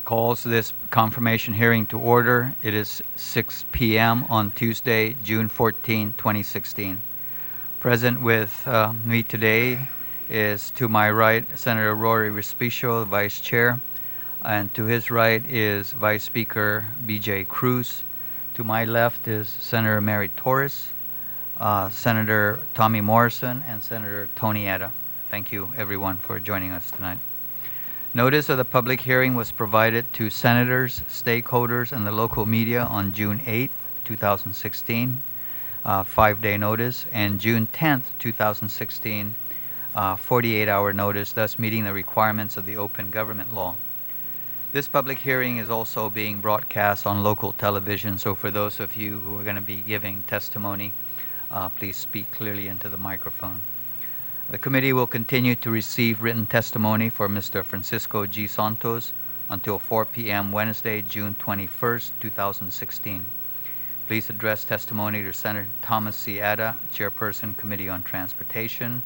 calls this confirmation hearing to order. It is 6 p.m. on Tuesday, June 14, 2016. Present with me today is, to my right, Senator Rory Respicio, the Vice Chair, and to his right is Vice Speaker B.J. Cruz. To my left is Senator Mary Torres, Senator Tommy Morrison, and Senator Tony Etta. Thank you, everyone, for joining us tonight. Notice of the public hearing was provided to senators, stakeholders, and the local media on June 8, 2016, 5-day notice, and June 10, 2016, 48-hour notice, thus meeting the requirements of the open government law. This public hearing is also being broadcast on local television, so for those of you who are going to be giving testimony, please speak clearly into the microphone. The committee will continue to receive written testimony for Mr. Francisco G. Santos until 4 p.m. Wednesday, June 21st, 2016. Please address testimony to Senator Thomas C. Etta, Chairperson, Committee on Transportation,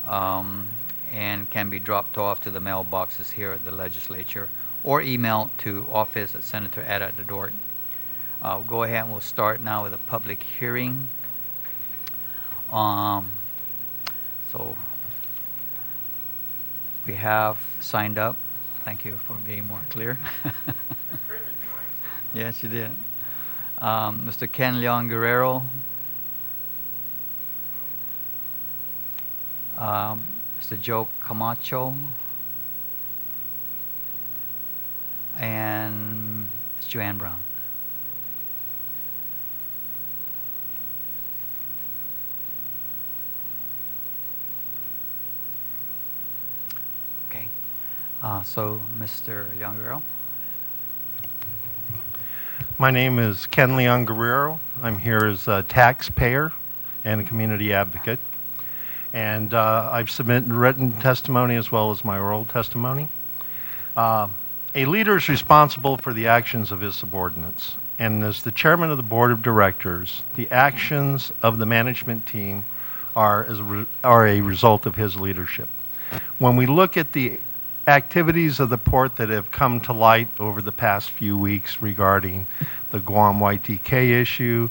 and can be dropped off to the mailboxes here at the legislature or emailed to office@senatoretta.org. We'll go ahead and we'll start now with a public hearing. So we have signed up. Thank you for being more clear. Yes, you did. Mr. Ken Leon Guerrero, Mr. Joe Camacho, and Ms. Joanne Brown. Okay. So, Mr. Leon Guerrero. My name is Ken Leon Guerrero. I'm here as a taxpayer and a community advocate. And I've submitted written testimony as well as my oral testimony. A leader is responsible for the actions of his subordinates. And as the chairman of the board of directors, the actions of the management team are a result of his leadership. When we look at the activities of the port that have come to light over the past few weeks regarding the Guam YTK issue,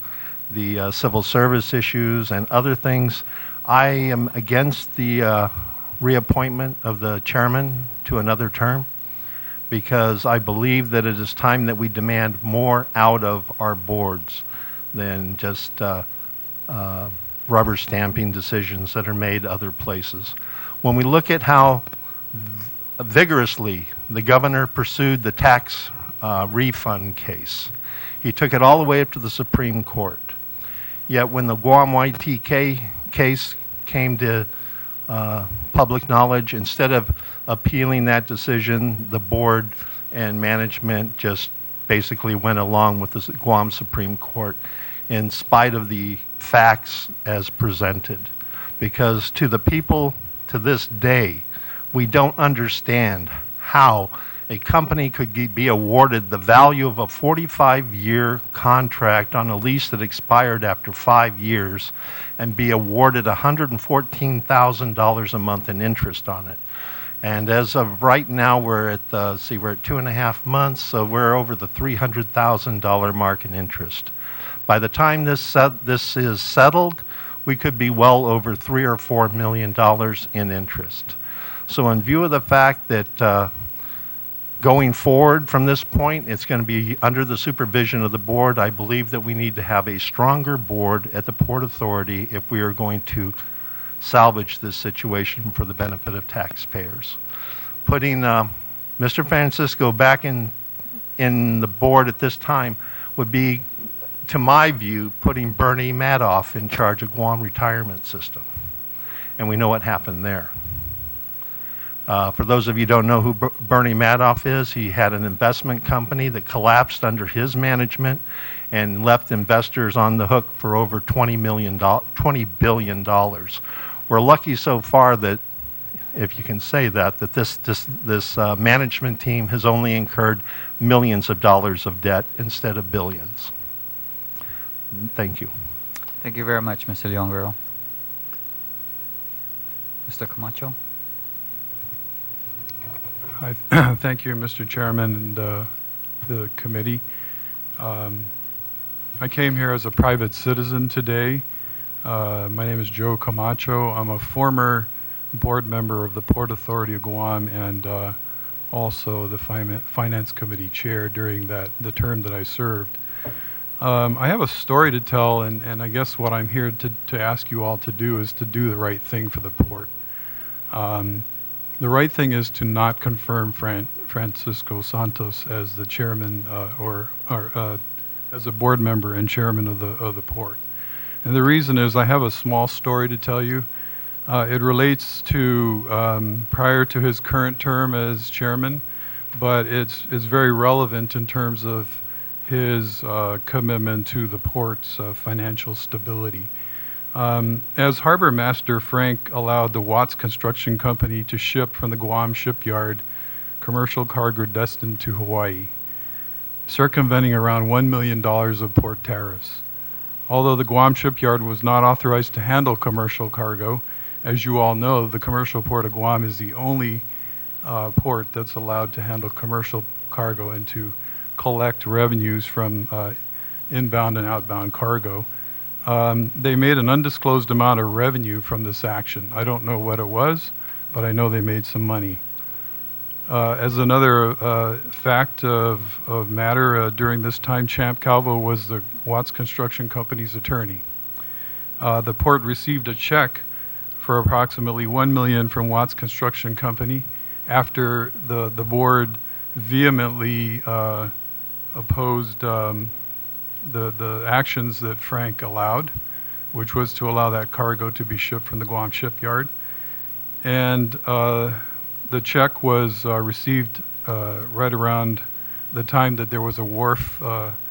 the civil service issues, and other things, I am against the reappointment of the chairman to another term, because I believe that it is time that we demand more out of our boards than just rubber stamping decisions that are made other places. When we look at how vigorously the governor pursued the tax refund case, he took it all the way up to the Supreme Court. Yet when the Guam YTK case came to public knowledge, instead of appealing that decision, the board and management just basically went along with the Guam Supreme Court in spite of the facts as presented. Because to the people to this day, we don't understand how a company could be awarded the value of a 45-year contract on a lease that expired after 5 years and be awarded $114,000 a month in interest on it. And as of right now, we're at 2.5 months, so we're over the $300,000 mark in interest. By the time this is settled, we could be well over $3 or $4 million in interest. So in view of the fact that going forward from this point, it's going to be under the supervision of the board, I believe that we need to have a stronger board at the Port Authority if we are going to salvage this situation for the benefit of taxpayers. Putting Mr. Francisco back in the board at this time would be, to my view, putting Bernie Madoff in charge of Guam retirement system. And we know what happened there. For those of you who don't know who Bernie Madoff is, he had an investment company that collapsed under his management and left investors on the hook for over $20 billion. We're lucky so far that, if you can say that this management team has only incurred millions of dollars of debt instead of billions. Thank you. Thank you very much, Mr. Leon Guerrero. Mr. Camacho. Thank you, Mr. Chairman and the committee. I came here as a private citizen today. My name is Joe Camacho. I'm a former board member of the Port Authority of Guam and also the Finance Committee chair during the term that I served. I have a story to tell, and I guess what I'm here to ask you all to do is to do the right thing for the port. The right thing is to not confirm Francisco Santos as the chairman or as a board member and chairman of the port. And the reason is I have a small story to tell you. It relates to prior to his current term as chairman, but it's very relevant in terms of his commitment to the port's financial stability. As harbor master, Frank allowed the Watts Construction Company to ship from the Guam shipyard commercial cargo destined to Hawaii, circumventing around $1 million of port tariffs. Although the Guam shipyard was not authorized to handle commercial cargo, as you all know, the commercial port of Guam is the only port that's allowed to handle commercial cargo and to collect revenues from inbound and outbound cargo. They made an undisclosed amount of revenue from this action. I don't know what it was, but I know they made some money. As another fact of matter, during this time, Champ Calvo was the Watts Construction Company's attorney. The port received a check for approximately $1 million from Watts Construction Company after the board vehemently opposed the actions that Frank allowed, which was to allow that cargo to be shipped from the Guam shipyard. And the check was received right around the time that there was a wharf improvement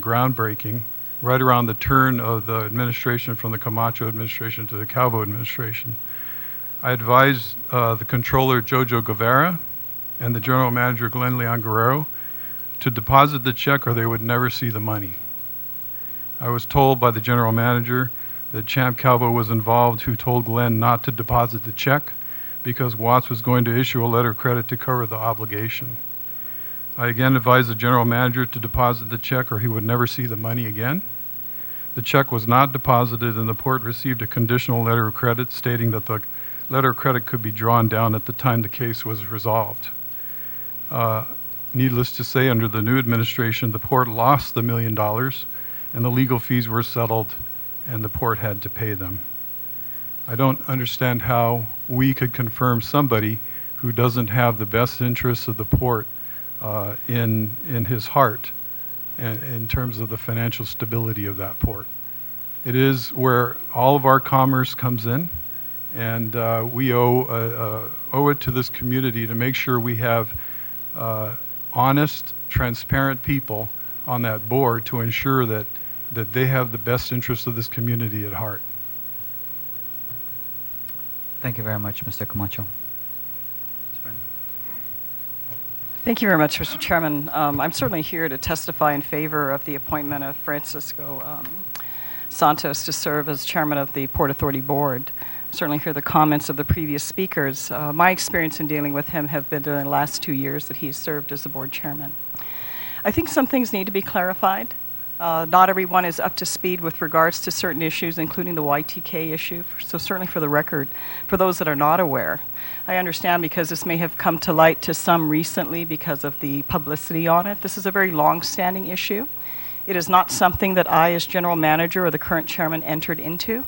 groundbreaking, right around the turn of the administration from the Camacho administration to the Calvo administration. I advised the controller, Jojo Guevara, and the general manager, Glenn Leon Guerrero, to deposit the check or they would never see the money. I was told by the general manager that Champ Calvo was involved, who told Glenn not to deposit the check because Watts was going to issue a letter of credit to cover the obligation. I again advised the general manager to deposit the check or he would never see the money again. The check was not deposited and the port received a conditional letter of credit stating that the letter of credit could be drawn down at the time the case was resolved. Needless to say, under the new administration, the port lost the $1 million and the legal fees were settled and the port had to pay them. I don't understand how we could confirm somebody who doesn't have the best interests of the port in his heart in terms of the financial stability of that port. It is where all of our commerce comes in, and we owe it to this community to make sure we have honest, transparent people on that board to ensure that they have the best interests of this community at heart. Thank you very much, Mr. Camacho. Thank you very much, Mr. Chairman. I'm certainly here to testify in favor of the appointment of Francisco Santos to serve as chairman of the Port Authority Board. Certainly hear the comments of the previous speakers. My experience in dealing with him have been during the last 2 years that he's served as the board chairman. I think some things need to be clarified. Not everyone is up to speed with regards to certain issues, including the YTK issue. So certainly for the record, for those that are not aware, I understand because this may have come to light to some recently because of the publicity on it. This is a very long-standing issue. It is not something that I, as general manager or the current chairman, entered into.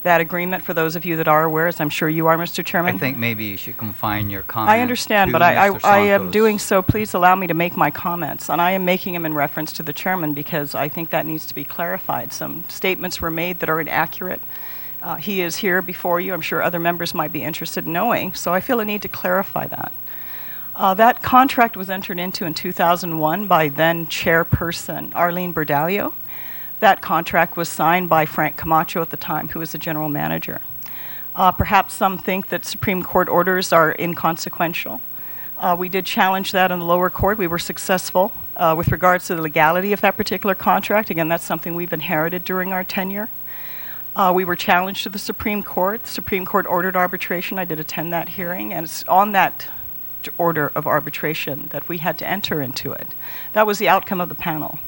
That agreement, for those of you that are aware, as I'm sure you are, Mr. Chairman. I think maybe you should confine your comments. I understand, but I am doing so. Please allow me to make my comments. And I am making them in reference to the chairman because I think that needs to be clarified. Some statements were made that are inaccurate. He is here before you. I'm sure other members might be interested in knowing. So I feel a need to clarify that. That contract was entered into in 2001 by then chairperson Arlene Berdalio. That contract was signed by Frank Camacho at the time, who was the general manager. Perhaps some think that Supreme Court orders are inconsequential. We did challenge that in the lower court. We were successful with regards to the legality of that particular contract. Again, that's something we've inherited during our tenure. We were challenged to the Supreme Court. The Supreme Court ordered arbitration. I did attend that hearing, and it's on that order of arbitration that we had to enter into it. That was the outcome of the panel.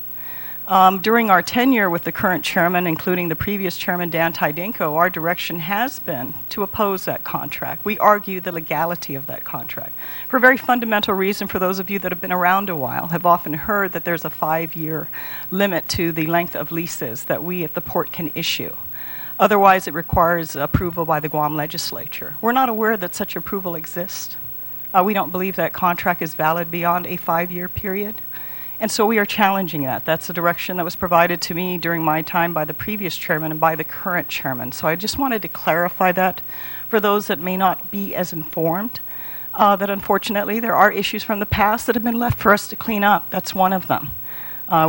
During our tenure with the current chairman, including the previous chairman, Dan Tydinko, our direction has been to oppose that contract. We argue the legality of that contract. For a very fundamental reason, for those of you that have been around a while, have often heard that there's a 5-year limit to the length of leases that we at the port can issue. Otherwise, it requires approval by the Guam legislature. We're not aware that such approval exists. We don't believe that contract is valid beyond a 5-year period. And so we are challenging that. That's the direction that was provided to me during my time by the previous chairman and by the current chairman. So I just wanted to clarify that for those that may not be as informed, that unfortunately there are issues from the past that have been left for us to clean up. That's one of them.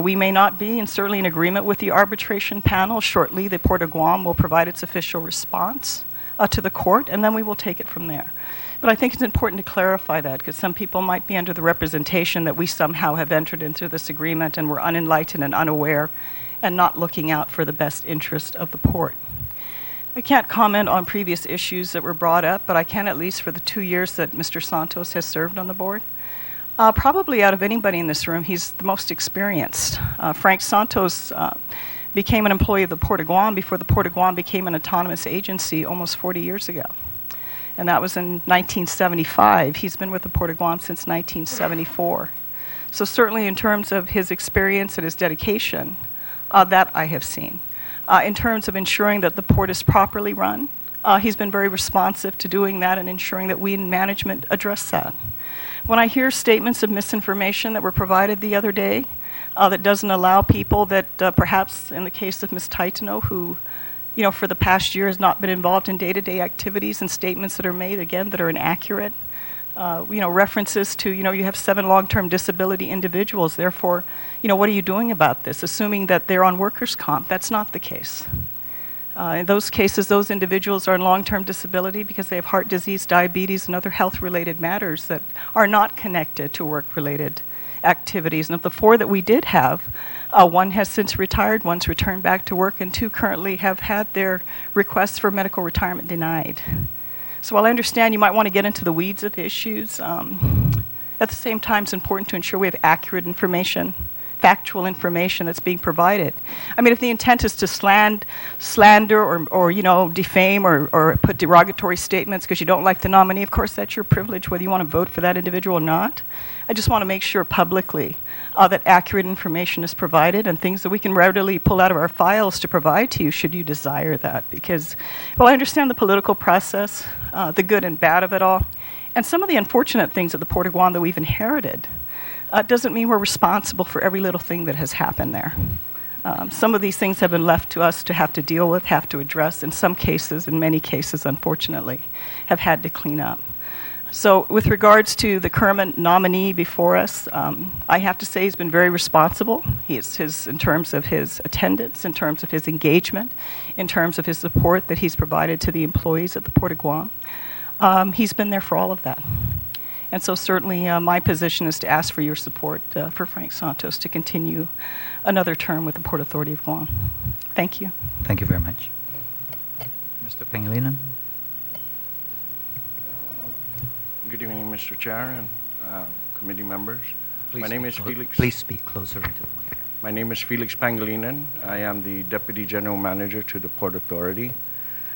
We may not be, and certainly in agreement with the arbitration panel. Shortly, the Port of Guam will provide its official response to the court, and then we will take it from there. But I think it's important to clarify that, because some people might be under the representation that we somehow have entered into this agreement and we're unenlightened and unaware and not looking out for the best interest of the port. I can't comment on previous issues that were brought up, but I can at least for the 2 years that Mr. Santos has served on the board. Probably out of anybody in this room, he's the most experienced. Frank Santos became an employee of the Port of Guam before the Port of Guam became an autonomous agency almost 40 years ago. And that was in 1975. He's been with the Port of Guam since 1974. So certainly in terms of his experience and his dedication, that I have seen. In terms of ensuring that the port is properly run, he's been very responsive to doing that and ensuring that we in management address that. When I hear statements of misinformation that were provided the other day that doesn't allow people that perhaps in the case of Ms. Taitano, who for the past year has not been involved in day-to-day activities, and statements that are made, again, that are inaccurate. References to, you have 7 long-term disability individuals, therefore, what are you doing about this? Assuming that they're on workers' comp. That's not the case. In those cases, those individuals are on long-term disability because they have heart disease, diabetes, and other health-related matters that are not connected to work-related activities. And of the 4 that we did have, 1 has since retired, 1's returned back to work, and 2 currently have had their requests for medical retirement denied. So while I understand you might want to get into the weeds of issues, at the same time it's important to ensure we have accurate information, factual information that's being provided. I mean, if the intent is to slander or defame or put derogatory statements because you don't like the nominee, of course that's your privilege whether you want to vote for that individual or not. I just want to make sure publicly that accurate information is provided and things that we can readily pull out of our files to provide to you should you desire that. Because, well, I understand the political process, the good and bad of it all, and some of the unfortunate things at the Port of Guam that we've inherited. Doesn't mean we're responsible for every little thing that has happened there. Some of these things have been left to us to have to deal with, have to address, in some cases, in many cases, unfortunately, have had to clean up. So with regards to the current nominee before us, I have to say he's been very responsible. In terms of his attendance, in terms of his engagement, in terms of his support that he's provided to the employees at the Port of Guam. He's been there for all of that. And so certainly my position is to ask for your support for Frank Santos to continue another term with the Port Authority of Guam. Thank you. Thank you very much. Mr. Pangilinan? Good evening, Mr. Chair and committee members. Please My name is Felix. Please speak closer into the mic. My name is Felix Pangilinan. I am the Deputy General Manager to the Port Authority.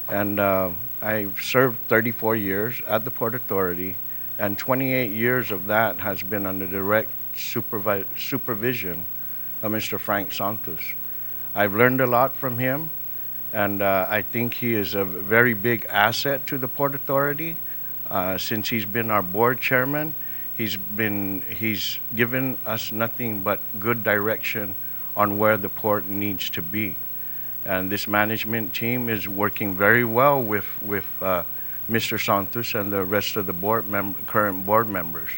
And I've served 34 years at the Port Authority, and 28 years of that has been under direct supervision of Mr. Frank Santos. I've learned a lot from him, and I think he is a very big asset to the Port Authority. Since he's been our board chairman, he's given us nothing but good direction on where the port needs to be. And this management team is working very well with Mr. Santos and the rest of the current board members.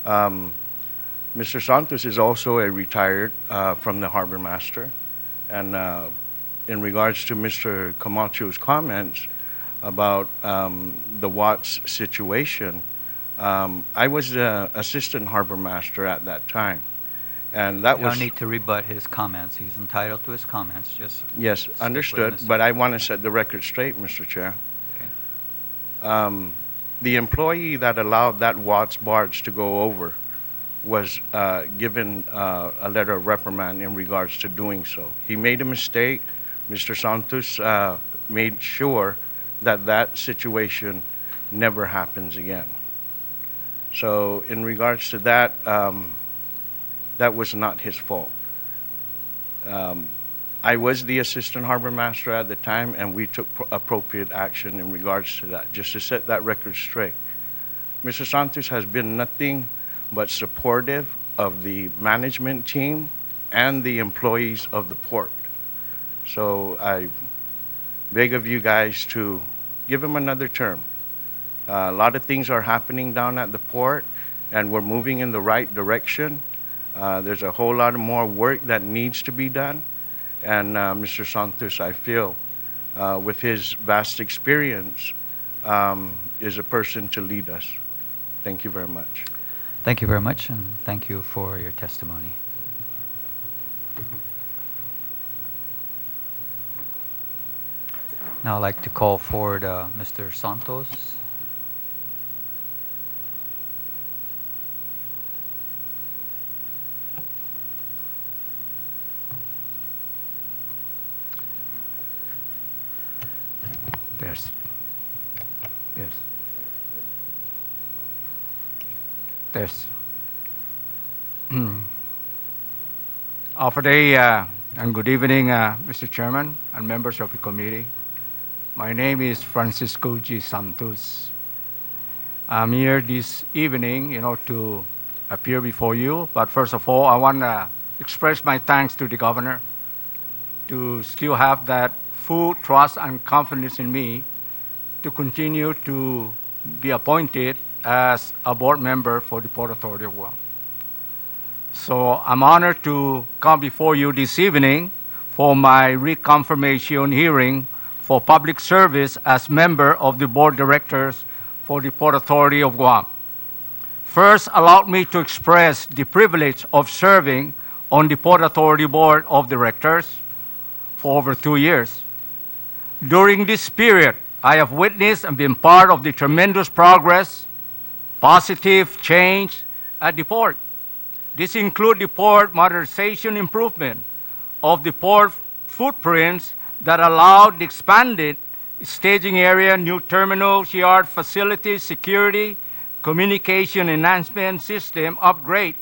Mr. Santos is also a retired from the harbor master. And in regards to Mr. Camacho's comments about the Watts situation, I was the assistant harbor master at that time. And that You was don't need to rebut his comments. He's entitled to his comments. Just yes, stick with understood. Mr. But I want to set the record straight, Mr. Chair. Okay. The employee that allowed that Watts barge to go over was given a letter of reprimand in regards to doing so. He made a mistake. Mr. Santos made sure that that situation never happens again. So in regards to that, that was not his fault. I was the assistant harbor master at the time, and we took appropriate action in regards to that, just to set that record straight. Mr. Santos has been nothing but supportive of the management team and the employees of the port. So I beg of you guys to give him another term. A lot of things are happening down at the port, and we're moving in the right direction. There's a whole lot of more work that needs to be done. And Mr. Santos, I feel, with his vast experience, is a person to lead us. Thank you very much. Thank you very much, and thank you for your testimony. Now I'd like to call forward Mr. Santos. Yes. Yes. Yes. For day and good evening, Mr. Chairman and members of the committee. My name is Francisco G. Santos. I'm here this evening, to appear before you. But first of all, I want to express my thanks to the governor to still have that full trust and confidence in me to continue to be appointed as a board member for the Port Authority of Guam. So I'm honored to come before you this evening for my reconfirmation hearing for public service as member of the board directors for the Port Authority of Guam. First, allow me to express the privilege of serving on the Port Authority Board of Directors for over 2 years. During this period, I have witnessed and been part of the tremendous progress, positive change at the port. This includes the port modernization improvement of the port footprints that allowed the expanded staging area, new terminals, yard facilities, security, communication enhancement system upgrade,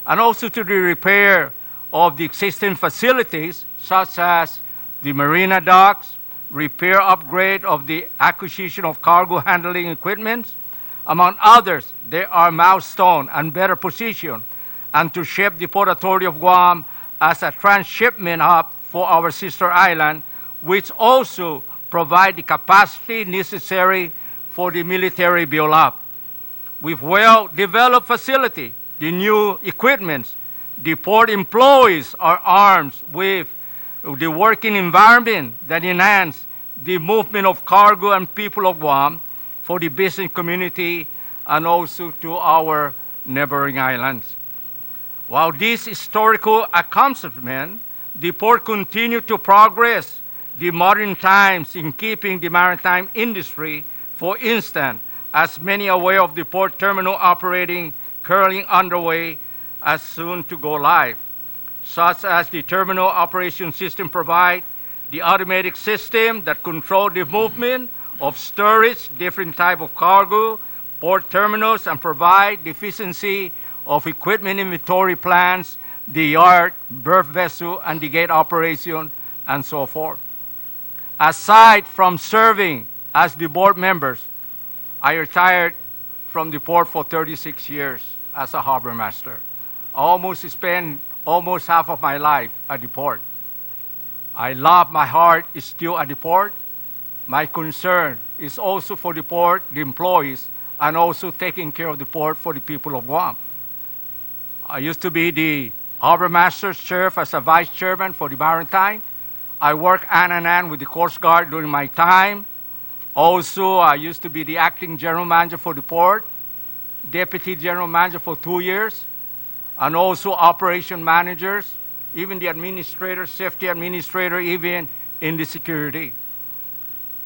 and also to the repair of the existing facilities such as the marina docks, repair upgrade of the acquisition of cargo handling equipment, among others. There are milestones and better position, and to shape the Port Authority of Guam as a transshipment hub for our sister island, which also provide the capacity necessary for the military build-up. With well-developed facility, the new equipment, the port employees are armed with the working environment that enhance the movement of cargo and people of Guam for the business community and also to our neighboring islands. While this historical accomplishment, the port continued to progress the modern times in keeping the maritime industry. For instance, as many aware of the port terminal operating currently underway as soon to go live, such as the terminal operation system provide the automatic system that control the movement of storage, different type of cargo, port terminals, and provide the efficiency of equipment inventory plans, the yard, berth vessel, and the gate operation, and so forth. Aside from serving as the board members, I retired from the port for 36 years as a harbor master. I almost spent almost half of my life at the port. I love my heart is still at the port. My concern is also for the port, the employees, and also taking care of the port for the people of Guam. I used to be the harbor master, serve as a vice chairman for the maritime. I worked hand in hand with the Coast Guard during my time. Also, I used to be the acting general manager for the port, deputy general manager for 2 years. and also operation managers, even the administrator, safety administrator, even in the security.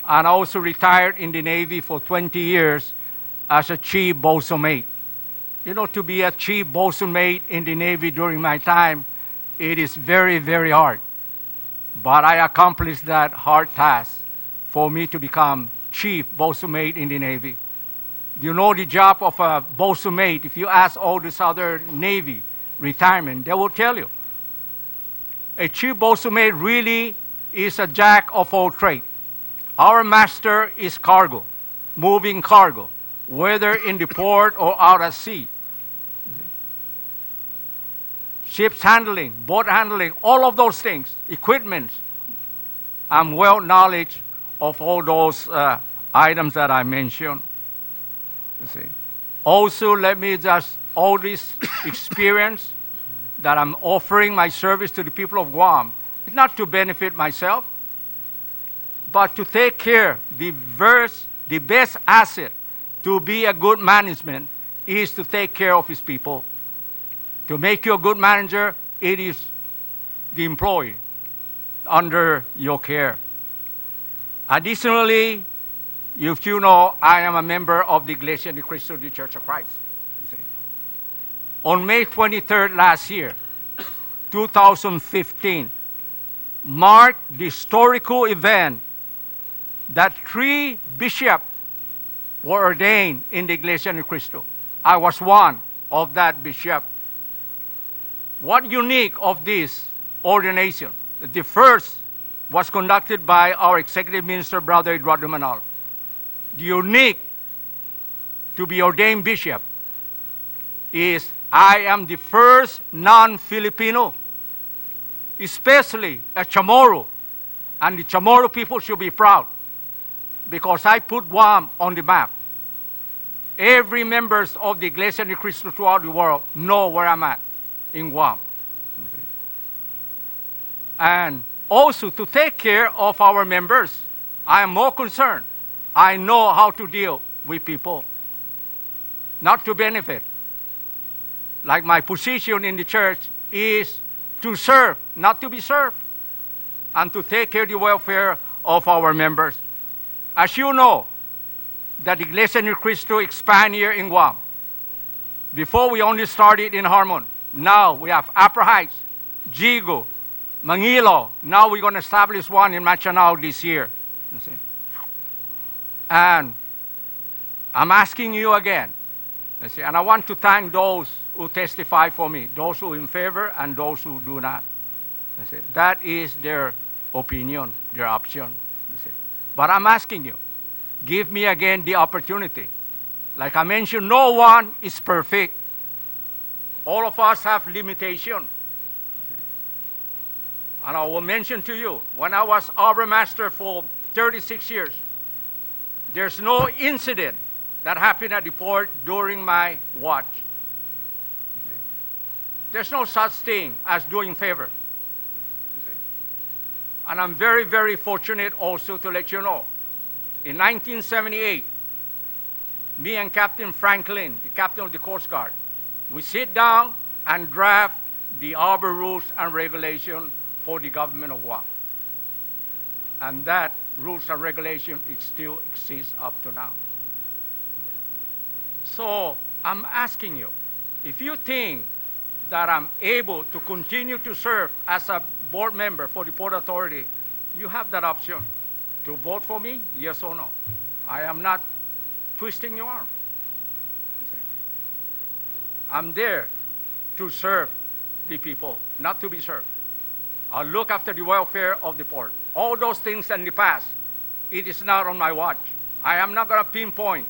And I also retired in the Navy for 20 years as a chief bosun mate. You know, to be a chief bosun mate in the Navy during my time, it is very, very hard. But I accomplished that hard task for me to become chief bosun mate in the Navy. You know the job of a bosun mate, if you ask all this other Navy retirement, they will tell you. A chief bosun mate really is a jack of all trades. Our master is cargo, moving cargo, whether in the port or out at sea. Ships handling, boat handling, all of those things, equipment. I'm well knowledge of all those items that I mentioned. You see. Also, let me just, all this experience that I'm offering my service to the people of Guam, it's not to benefit myself, but to take care. The best asset to be a good management is to take care of his people. To make you a good manager, it is the employee under your care. Additionally, if you know, I am a member of the Iglesia ni Cristo de Church of Christ. You see. On May 23rd last year, 2015, marked the historical event that 3 bishops were ordained in the Iglesia ni Cristo. I was one of that bishop. What unique of this ordination? The first was conducted by our executive minister, Brother Eduardo Manal. The unique to be ordained bishop is I am the first non-Filipino, especially a Chamorro, and the Chamorro people should be proud because I put Guam on the map. Every members of the Iglesia ni Cristo throughout the world know where I'm at in Guam. And also to take care of our members, I am more concerned. I know how to deal with people, not to benefit. Like my position in the church is to serve, not to be served, and to take care of the welfare of our members. As you know, that the Iglesia ni Cristo expand here in Guam. Before we only started in Harmon. Now we have Upper Heights, Jigo, Mangilo. Now we're going to establish one in Machanao this year. You see? And I'm asking you again. You see, and I want to thank those who testify for me, those who are in favor and those who do not. You see, that is their opinion, their option. You see. But I'm asking you, give me again the opportunity. Like I mentioned, no one is perfect. All of us have limitations. And I will mention to you, when I was harbor master for 36 years, there's no incident that happened at the port during my watch. There's no such thing as doing favor. And I'm very, very fortunate also to let you know, in 1978, me and Captain Franklin, the captain of the Coast Guard, we sit down and draft the harbor rules and regulations for the government of Guam. And that rules and regulation, it still exists up to now. So I'm asking you, if you think that I'm able to continue to serve as a board member for the Port Authority, you have that option to vote for me, yes or no. I am not twisting your arm. I'm there to serve the people, not to be served. I'll look after the welfare of the port. All those things in the past, it is not on my watch. I am not going to pinpoint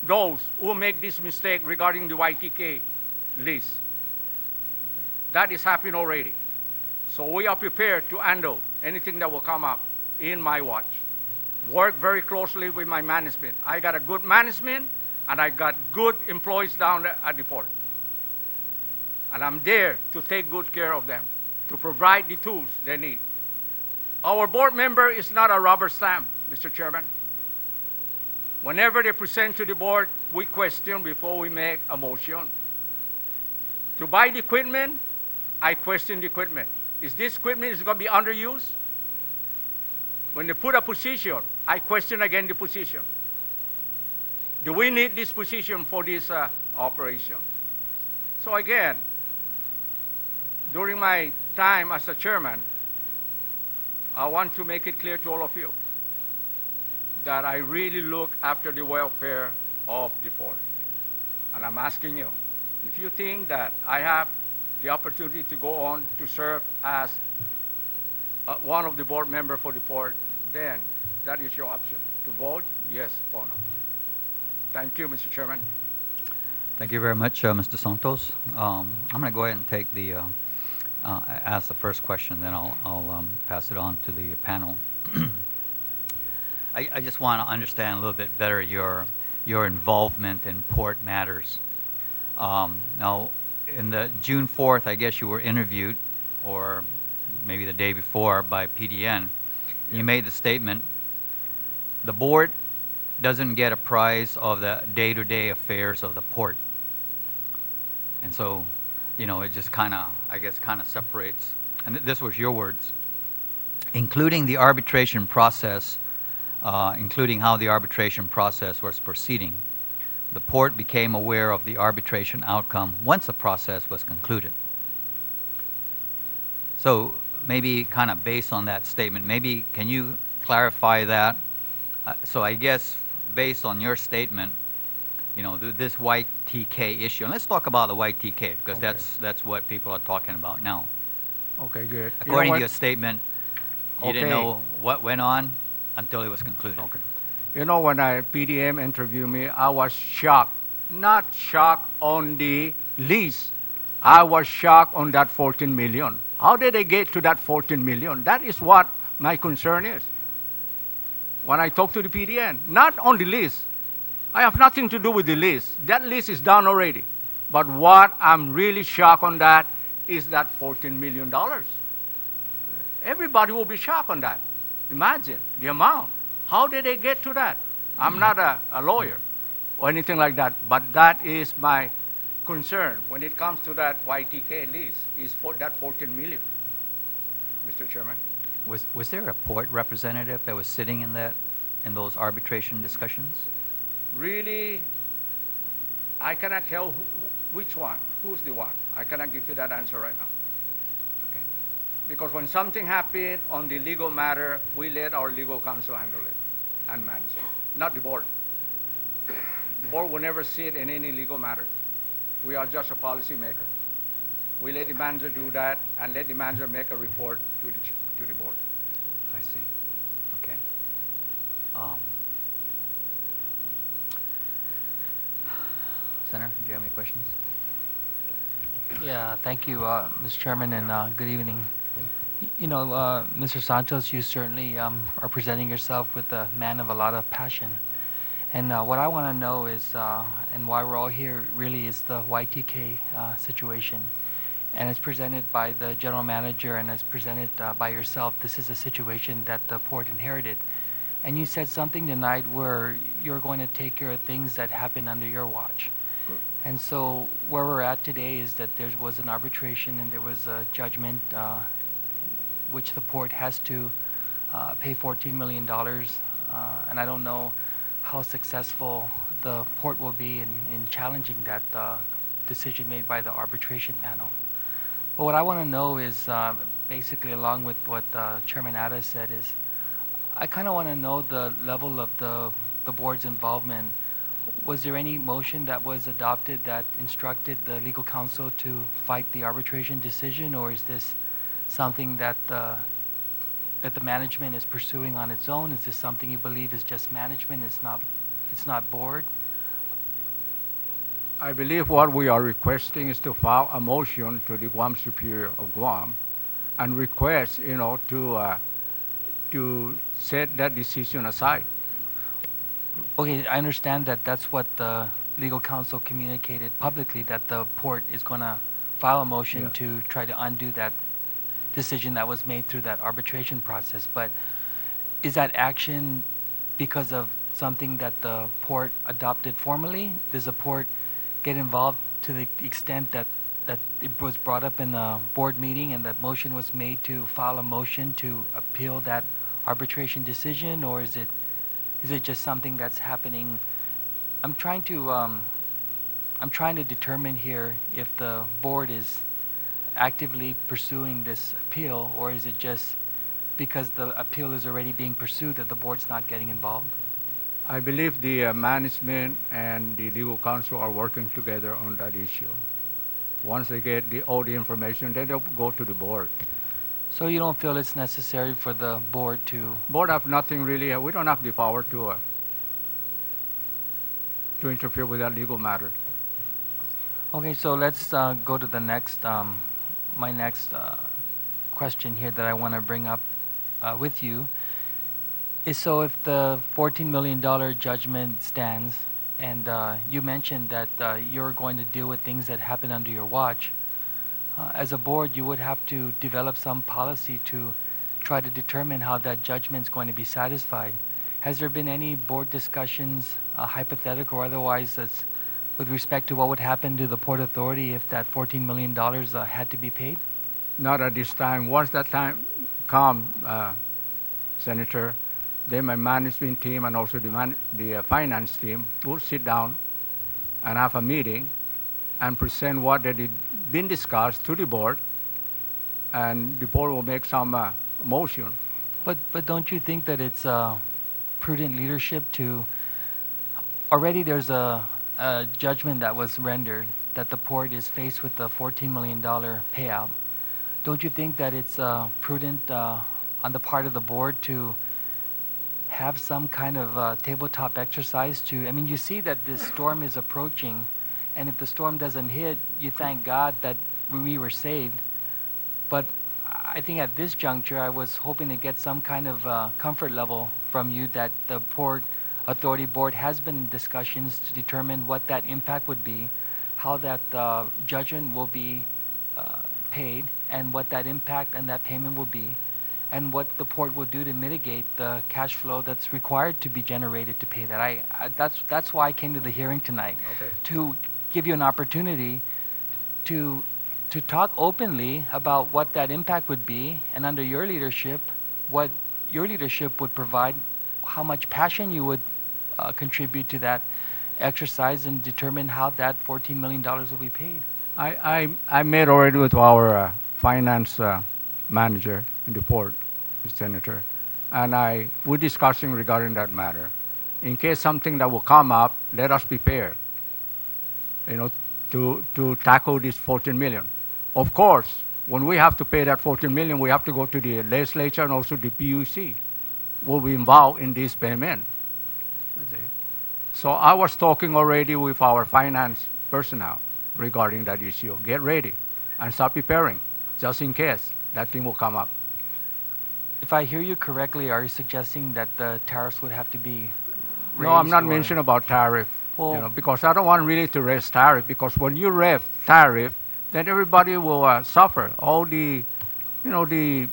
those who make this mistake regarding the YTK list. That is happening already. So we are prepared to handle anything that will come up in my watch. Work very closely with my management. I got a good management, and I got good employees down there at the port. And I'm there to take good care of them, to provide the tools they need. Our board member is not a rubber stamp, Mr. Chairman. Whenever they present to the board, we question before we make a motion. To buy the equipment, I question the equipment. Is this equipment is going to be underused? When they put a position, I question again the position. Do we need this position for this operation? So again, during my time as a chairman, I want to make it clear to all of you that I really look after the welfare of the port. And I'm asking you, if you think that I have the opportunity to go on to serve as one of the board members for the port, then that is your option, to vote yes or no. Thank you, Mr. Chairman. Thank you very much, Mr. Santos. I'm going to go ahead and take the ask the first question, then I'll pass it on to the panel. I just want to understand a little bit better your involvement in port matters. Now, in the June 4th, I guess you were interviewed, or maybe the day before, by PDN. You made the statement, the board doesn't get a prize of the day-to-day affairs of the port. And so, you know, it just kind of, I guess, kind of separates. And this was your words. Including the arbitration process, including how the arbitration process was proceeding, the port became aware of the arbitration outcome once the process was concluded. So maybe kind of based on that statement, maybe can you clarify that? So I guess based on your statement, you know, this YTK issue, and let's talk about the YTK because Okay. that's what people are talking about now. Okay, good. According to You know your statement, you didn't Okay. know what went on until it was concluded. Okay. You know, when PDM interviewed me, I was shocked. Not shocked on the lease. I was shocked on that 14 million. How did they get to that 14 million? That is what my concern is. When I talk to the PDN, not on the lease. I have nothing to do with the lease. That lease is done already. But what I'm really shocked on that is that $14 million. Everybody will be shocked on that. Imagine the amount. How did they get to that? I'm not a lawyer or anything like that, but that is my concern when it comes to that YTK lease, is for that 14 million, Mr. Chairman. Was there a port representative that was sitting in those arbitration discussions? Really, I cannot tell which one, who's the one. I cannot give you that answer right now. Okay. Because when something happened on the legal matter, we let our legal counsel handle it and manage it, not the board. The board will never sit in any legal matter. We are just a policy maker. We let the manager do that and let the manager make a report to the board. I see. Okay. Senator, do you have any questions? Yeah, thank you, Mr. Chairman, and good evening. You know, Mr. Santos, you certainly are presenting yourself with a man of a lot of passion. And what I want to know is, and why we're all here really, is the YTK situation. And it's presented by the general manager and it's presented by yourself. This is a situation that the port inherited. And you said something tonight where you're going to take care of things that happen under your watch. And so where we're at today is that there was an arbitration and there was a judgment which the port has to pay $14 million. And I don't know how successful the port will be in challenging that decision made by the arbitration panel. But what I want to know is, basically along with what Chairman Ada said, is I kind of want to know the level of the board's involvement. Was there any motion that was adopted that instructed the legal counsel to fight the arbitration decision, or is this something that the management is pursuing on its own? Is this something you believe is just management? It's not board? I believe what we are requesting is to file a motion to the Guam Superior of Guam and request, you know, to set that decision aside. Okay, I understand that that's what the legal counsel communicated publicly, that the port is going to file a motion Yeah. to try to undo that decision that was made through that arbitration process. But is that action because of something that the port adopted formally? Does the port get involved to the extent that that it was brought up in a board meeting and that motion was made to file a motion to appeal that arbitration decision, or is it just something that's happening? I'm trying to determine here if the board is actively pursuing this appeal, or is it just because the appeal is already being pursued that the board's not getting involved? I believe the management and the legal counsel are working together on that issue. Once they get all the information, then they'll go to the board. So you don't feel it's necessary for the board to... Board have nothing really, we don't have the power to interfere with that legal matter. Okay, so let's go to the next, my next question here that I want to bring up with you is, so if the $14 million judgment stands, and you mentioned that you're going to deal with things that happen under your watch, as a board, you would have to develop some policy to try to determine how that judgment is going to be satisfied. Has there been any board discussions, hypothetical or otherwise, that's with respect to what would happen to the Port Authority if that $14 million had to be paid? Not at this time. Once that time comes, Senator, then my management team and also the finance team will sit down and have a meeting and present what had been discussed to the board, and the board will make some motion. But don't you think that it's prudent leadership to... Already there's a judgment that was rendered that the port is faced with a $14 million payout. Don't you think that it's prudent on the part of the board to have some kind of tabletop exercise to... I mean, you see that this storm is approaching, and if the storm doesn't hit, you thank God that we were saved. But I think at this juncture, I was hoping to get some kind of comfort level from you that the Port Authority Board has been in discussions to determine what that impact would be, how that judgment will be paid, and what that impact and that payment will be, and what the port will do to mitigate the cash flow that's required to be generated to pay that. That's why I came to the hearing tonight, Okay. to give you an opportunity to talk openly about what that impact would be, and under your leadership, what your leadership would provide, how much passion you would contribute to that exercise, and determine how that $14 million will be paid. I met already with our finance manager in the port, the senator, and we're discussing regarding that matter. In case something that will come up, let us prepare, to tackle this $14 million. Of course, when we have to pay that $14 million, we have to go to the legislature and also the PUC will be involved in this payment. So I was talking already with our finance personnel regarding that issue. Get ready and start preparing, just in case that thing will come up. If I hear you correctly, are you suggesting that the tariffs would have to be raised? No, I'm not or- mentioning about tariff, Well- because I don't want really to raise tariff, because when you raise tariff, then everybody will suffer. All the, the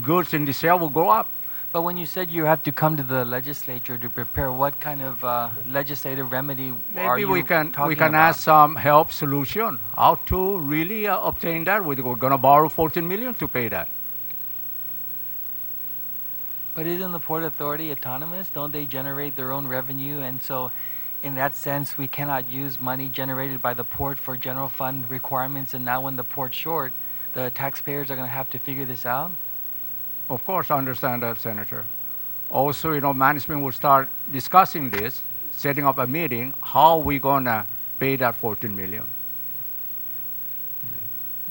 goods in the sale will go up. But when you said you have to come to the legislature to prepare, what kind of legislative remedy are Maybe you we can talking ask about? some help solution how to really obtain that. We're going to borrow $14 million to pay that. But isn't the Port Authority autonomous? Don't they generate their own revenue? And so, in that sense, we cannot use money generated by the port for general fund requirements, and now when the port's short, the taxpayers are going to have to figure this out? Of course, I understand that, Senator. Also, management will start discussing this, setting up a meeting, how we going to pay that $14 million.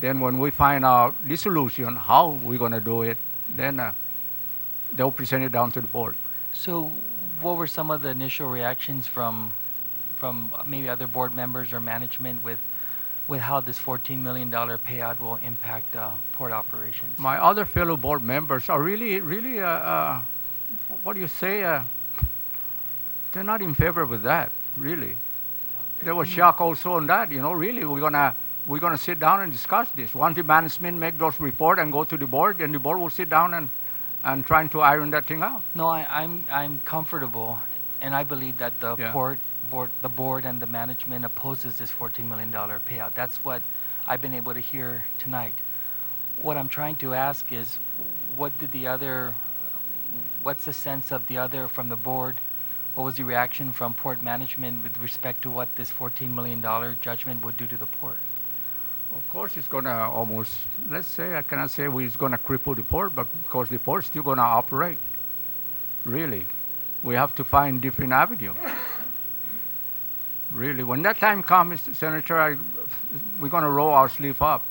Then when we find out the solution, how we're going to do it, then they'll present it down to the board. So, what were some of the initial reactions from maybe other board members or management with how this $14 million payout will impact port operations? My other fellow board members are really, what do you say? They're not in favor with that, really. They were shocked also on that. Really, we're gonna sit down and discuss this. Once the management make those report and go to the board, then the board will sit down and trying to iron that thing out. No, I'm comfortable, and I believe that the Yeah. board and the management opposes this $14 million payout. That's what I've been able to hear tonight. What I'm trying to ask is, what's the sense of the other from the board? What was the reaction from port management with respect to what this $14 million judgment would do to the port? Of course, it's going to almost, let's say, I cannot say it's going to cripple the port, but of course the port's still going to operate. Really. We have to find different avenue. Really. When that time comes, Senator, we're going to roll our sleeve up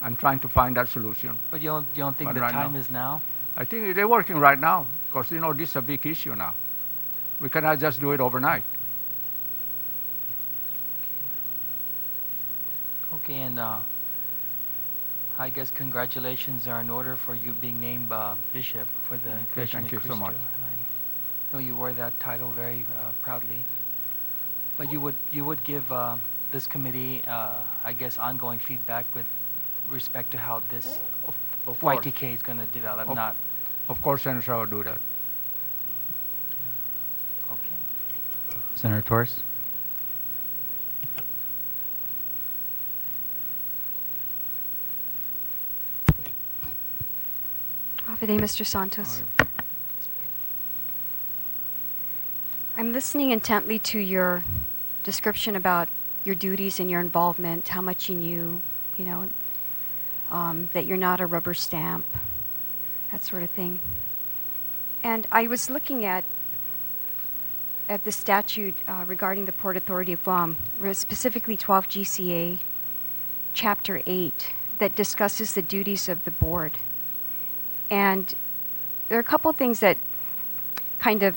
and trying to find that solution. But you don't think But the right time now- is now? I think they're working right now because, this is a big issue now. We cannot just do it overnight. Okay, and I guess congratulations are in order for you being named bishop for the Iglesia thank Ni you so Cristo. much. And I know you wore that title very proudly. But you would give this committee, I guess, ongoing feedback with respect to how this Of course. YTK is going to develop, Of- not Of course, Senator, I will do that. okay. Senator Torres? Good day, Mr. Santos. I'm listening intently to your description about your duties and your involvement, how much you knew, that you're not a rubber stamp, that sort of thing. And I was looking at the statute regarding the Port Authority of Guam, specifically 12 GCA, Chapter 8, that discusses the duties of the board. And there are a couple things that kind of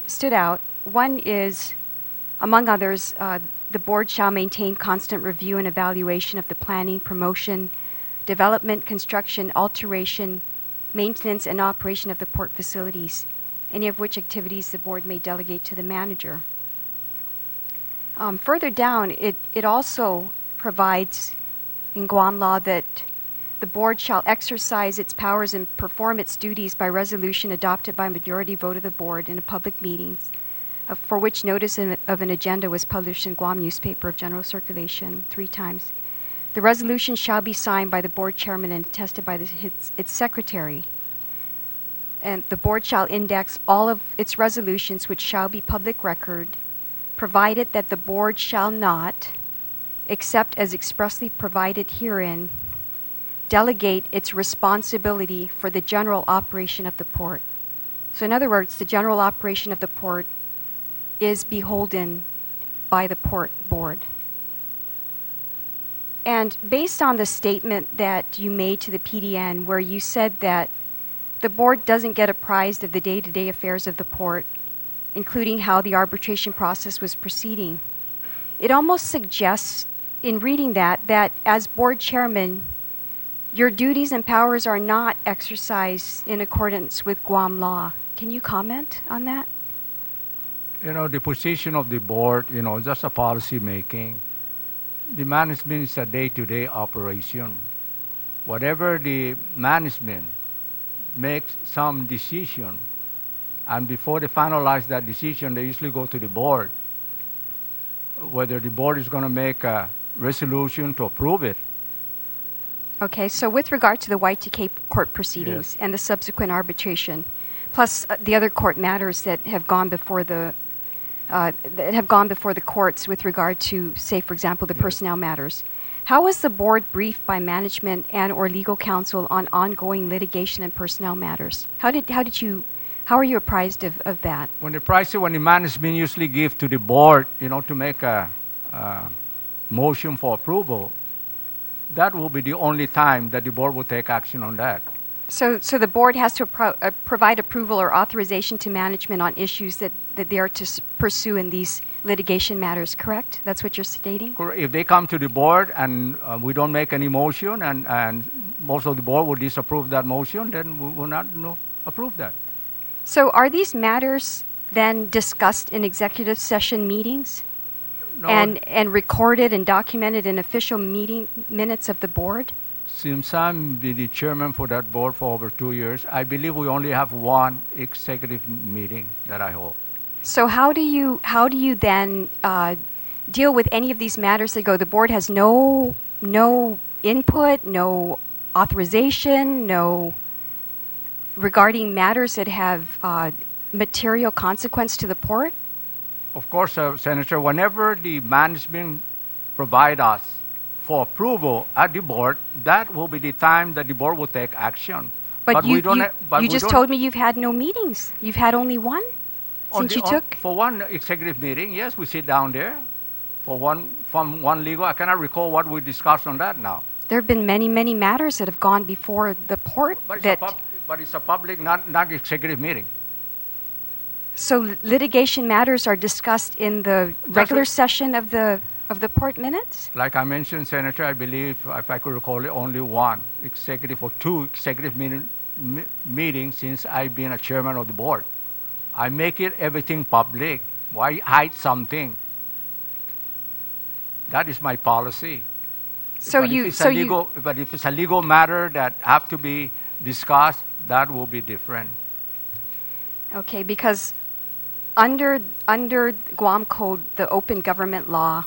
stood out. One is, among others, the board shall maintain constant review and evaluation of the planning, promotion, development, construction, alteration, maintenance, and operation of the port facilities, any of which activities the board may delegate to the manager. Further down, it also provides in Guam law that the board shall exercise its powers and perform its duties by resolution adopted by majority vote of the board in a public meetings, for which notice of an agenda was published in Guam newspaper of general circulation 3 times. The resolution shall be signed by the board chairman and attested by its secretary. And the board shall index all of its resolutions, which shall be public record, provided that the board shall not, except as expressly provided herein, delegate its responsibility for the general operation of the port. So in other words, the general operation of the port is beholden by the port board. And based on the statement that you made to the PDN, where you said that the board doesn't get apprised of the day-to-day affairs of the port, including how the arbitration process was proceeding, it almost suggests, in reading that as board chairman, your duties and powers are not exercised in accordance with Guam law. Can you comment on that? The position of the board, just a policy making. The management is a day-to-day operation. Whatever the management makes some decision, and before they finalize that decision, they usually go to the board. Whether the board is going to make a resolution to approve it. Okay, so with regard to the Y2K court proceedings Yes. and the subsequent arbitration, plus the other court matters that have gone before the courts with regard to, say, for example, the personnel matters, how was the board briefed by management and/or legal counsel on ongoing litigation and personnel matters? How are you apprised of that? When the management usually give to the board, to make a motion for approval, that will be the only time that the board will take action on that. So the board has to provide approval or authorization to management on issues that they are to pursue in these litigation matters, correct? That's what you're stating? If they come to the board and we don't make any motion and most of the board will disapprove that motion, then we will not approve that. So are these matters then discussed in executive session meetings? No, And recorded and documented in official meeting minutes of the board? since I'm the chairman for that board for over 2 years, I believe we only have one executive meeting that I hold. So how do you then deal with any of these matters that go, the board has no input, no authorization, no regarding matters that have material consequence to the port? Of course, Senator, whenever the management provide us for approval at the board, that will be the time that the board will take action. But you, we don't. you just told me you've had no meetings. You've had only one since you took? For one executive meeting, yes, we sit down there. From one legal, I cannot recall what we discussed on that now. There have been many, many matters that have gone before the port But it's a public, not executive meeting. So litigation matters are discussed in the regular session of the port minutes? Like I mentioned, Senator, I believe, if I could recall it, only one executive or two executive meetings since I've been a chairman of the board. I make it everything public. Why hide something? That is my policy. But if it's a legal matter that have to be discussed, that will be different. Okay, because under Guam Code, the open government law,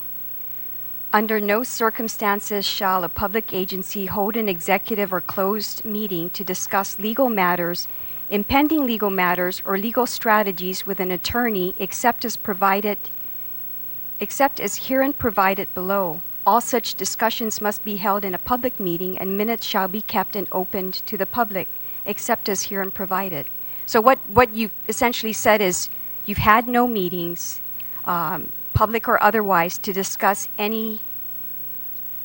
under no circumstances shall a public agency hold an executive or closed meeting to discuss legal matters, impending legal matters, or legal strategies with an attorney except as herein provided below. All such discussions must be held in a public meeting, and minutes shall be kept and opened to the public, except as herein provided. So what you've essentially said is you've had no meetings, public or otherwise, to discuss any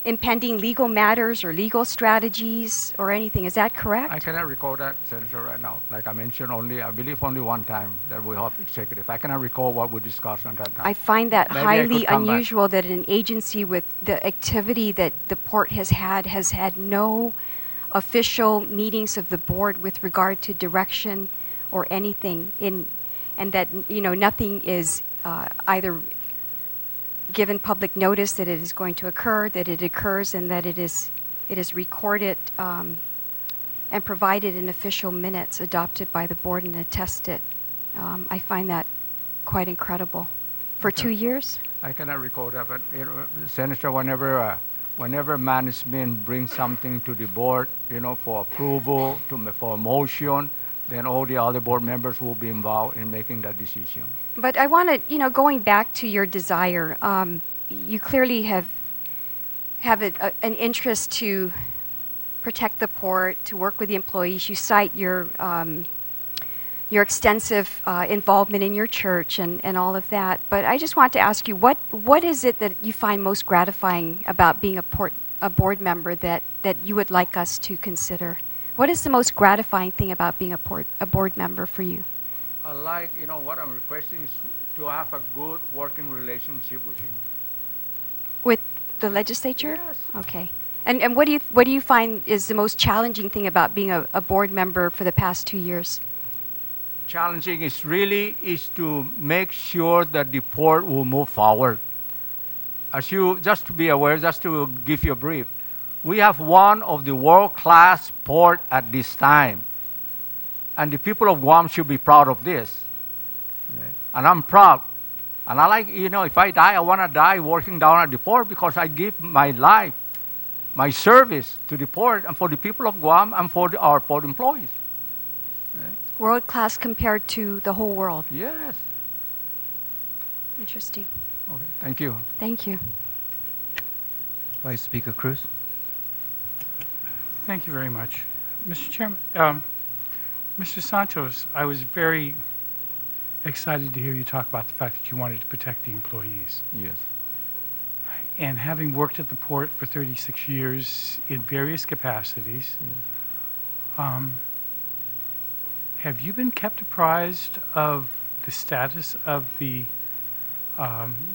impending legal matters or legal strategies or anything. Is that correct? I cannot recall that, Senator, right now. Like I mentioned, I believe only one time that we have executive. I cannot recall what we discussed on that time. I find that Maybe highly unusual that an agency with the activity that the port has had no official meetings of the board with regard to direction or anything and that nothing is either given public notice that it is going to occur, that it occurs, and that it is recorded and provided in official minutes adopted by the board and attested. I find that quite incredible. For 2 years? I cannot recall that, but Senator, whenever management brings something to the board, for approval, for a motion, then all the other board members will be involved in making that decision. But I want to, going back to your desire, you clearly have an interest to protect the port, to work with the employees. You cite your extensive involvement in your church and all of that. But I just want to ask you, what is it that you find most gratifying about being a board member that you would like us to consider? What is the most gratifying thing about being a board member for you? I like, what I'm requesting is to have a good working relationship with you. With the legislature? Yes. Okay. And what do you find is the most challenging thing about being a board member for the past 2 years? Challenging is to make sure that the port will move forward. Just to be aware, just to give you a brief, we have one of the world-class port at this time. And the people of Guam should be proud of this. And I'm proud. And I like, if I die, I want to die working down at the port because I give my life, my service to the port and for the people of Guam and for our port employees. World class compared to the whole world. Yes. Interesting. Okay. Thank you. Thank you. Vice Speaker Cruz. Thank you very much. Mr. Chairman, Mr. Santos, I was very excited to hear you talk about the fact that you wanted to protect the employees. Yes. And having worked at the port for 36 years in various capacities, have you been kept apprised of the status of the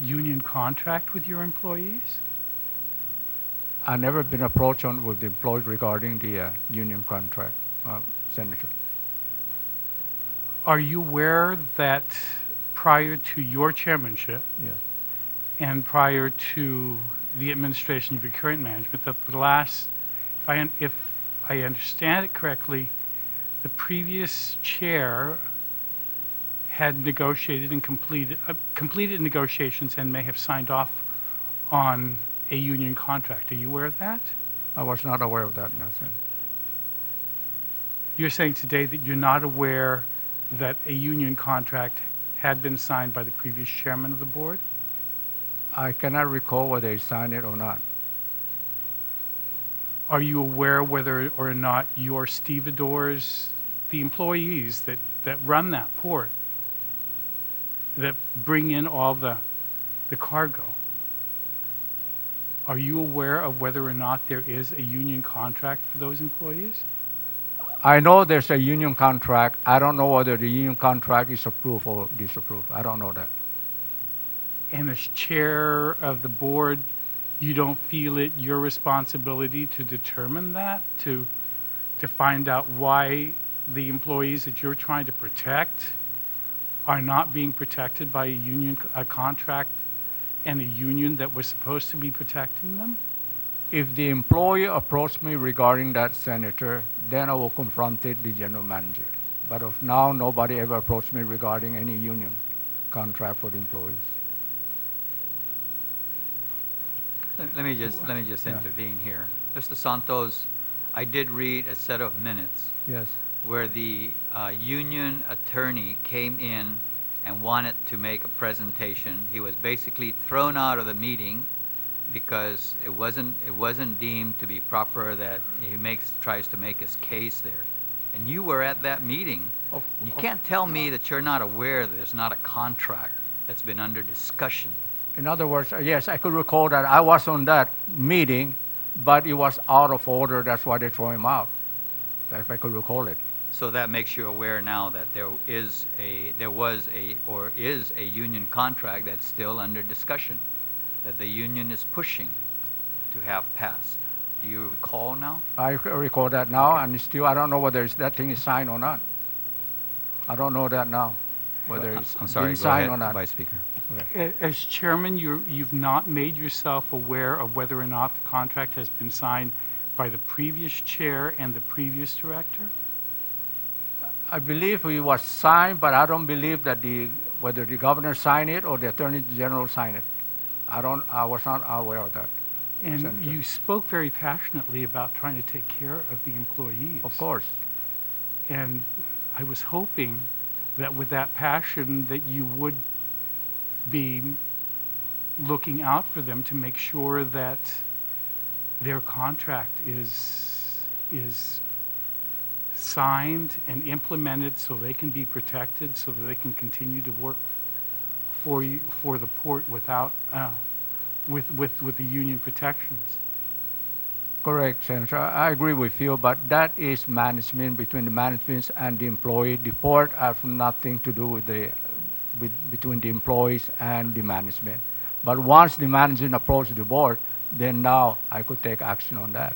union contract with your employees? I've never been approached with the employees regarding the union contract, Senator. Are you aware that prior to your chairmanship Yes. and prior to the administration of your current management, that the last, if I understand it correctly, the previous chair had negotiated and completed negotiations and may have signed off on a union contract. Are you aware of that? I was not aware of that, Nathan. You're saying today that you're not aware that a union contract had been signed by the previous chairman of the board? I cannot recall whether he signed it or not. Are you aware whether or not your stevedores, the employees that run that port, that bring in all the cargo, are you aware of whether or not there is a union contract for those employees? I know there's a union contract. I don't know whether the union contract is approved or disapproved. I don't know that. And as chair of the board, you don't feel it your responsibility to determine that, to find out why the employees that you're trying to protect are not being protected by a contract and a union that was supposed to be protecting them? If the employee approached me regarding that, Senator, then I will confront the general manager. But of now, nobody ever approached me regarding any union contract for the employees. Let me just Yeah. intervene here. Mr. Santos, I did read a set of minutes Yes. where the union attorney came in and wanted to make a presentation. He was basically thrown out of the meeting because it wasn't deemed to be proper that he tries to make his case there. And you were at that meeting. You can't tell me that you're not aware that there's not a contract that's been under discussion. In other words, yes, I could recall that I was on that meeting, but it was out of order. That's why they threw him out. If I could recall it. So that makes you aware now that there was a union contract that's still under discussion, that the union is pushing to have passed. Do you recall now? I recall that now, Okay. and still I don't know whether that thing is signed or not. I don't know that now, whether it's I'm sorry, been go signed ahead, or not. Vice Speaker. As chairman, you've not made yourself aware of whether or not the contract has been signed by the previous chair and the previous director? I believe it was signed, but I don't believe that whether the governor signed it or the attorney general signed it. I was not aware of that. And Senator. you spoke very passionately about trying to take care of the employees. Of course. And I was hoping that with that passion that you would be looking out for them to make sure that their contract is signed and implemented so they can be protected, so that they can continue to work for the port without with the union protections. Correct, Senator. I agree with you, but that is management, between the management and the employee. The port has nothing to do with between the employees and the management. But once the management approached the board, then now I could take action on that.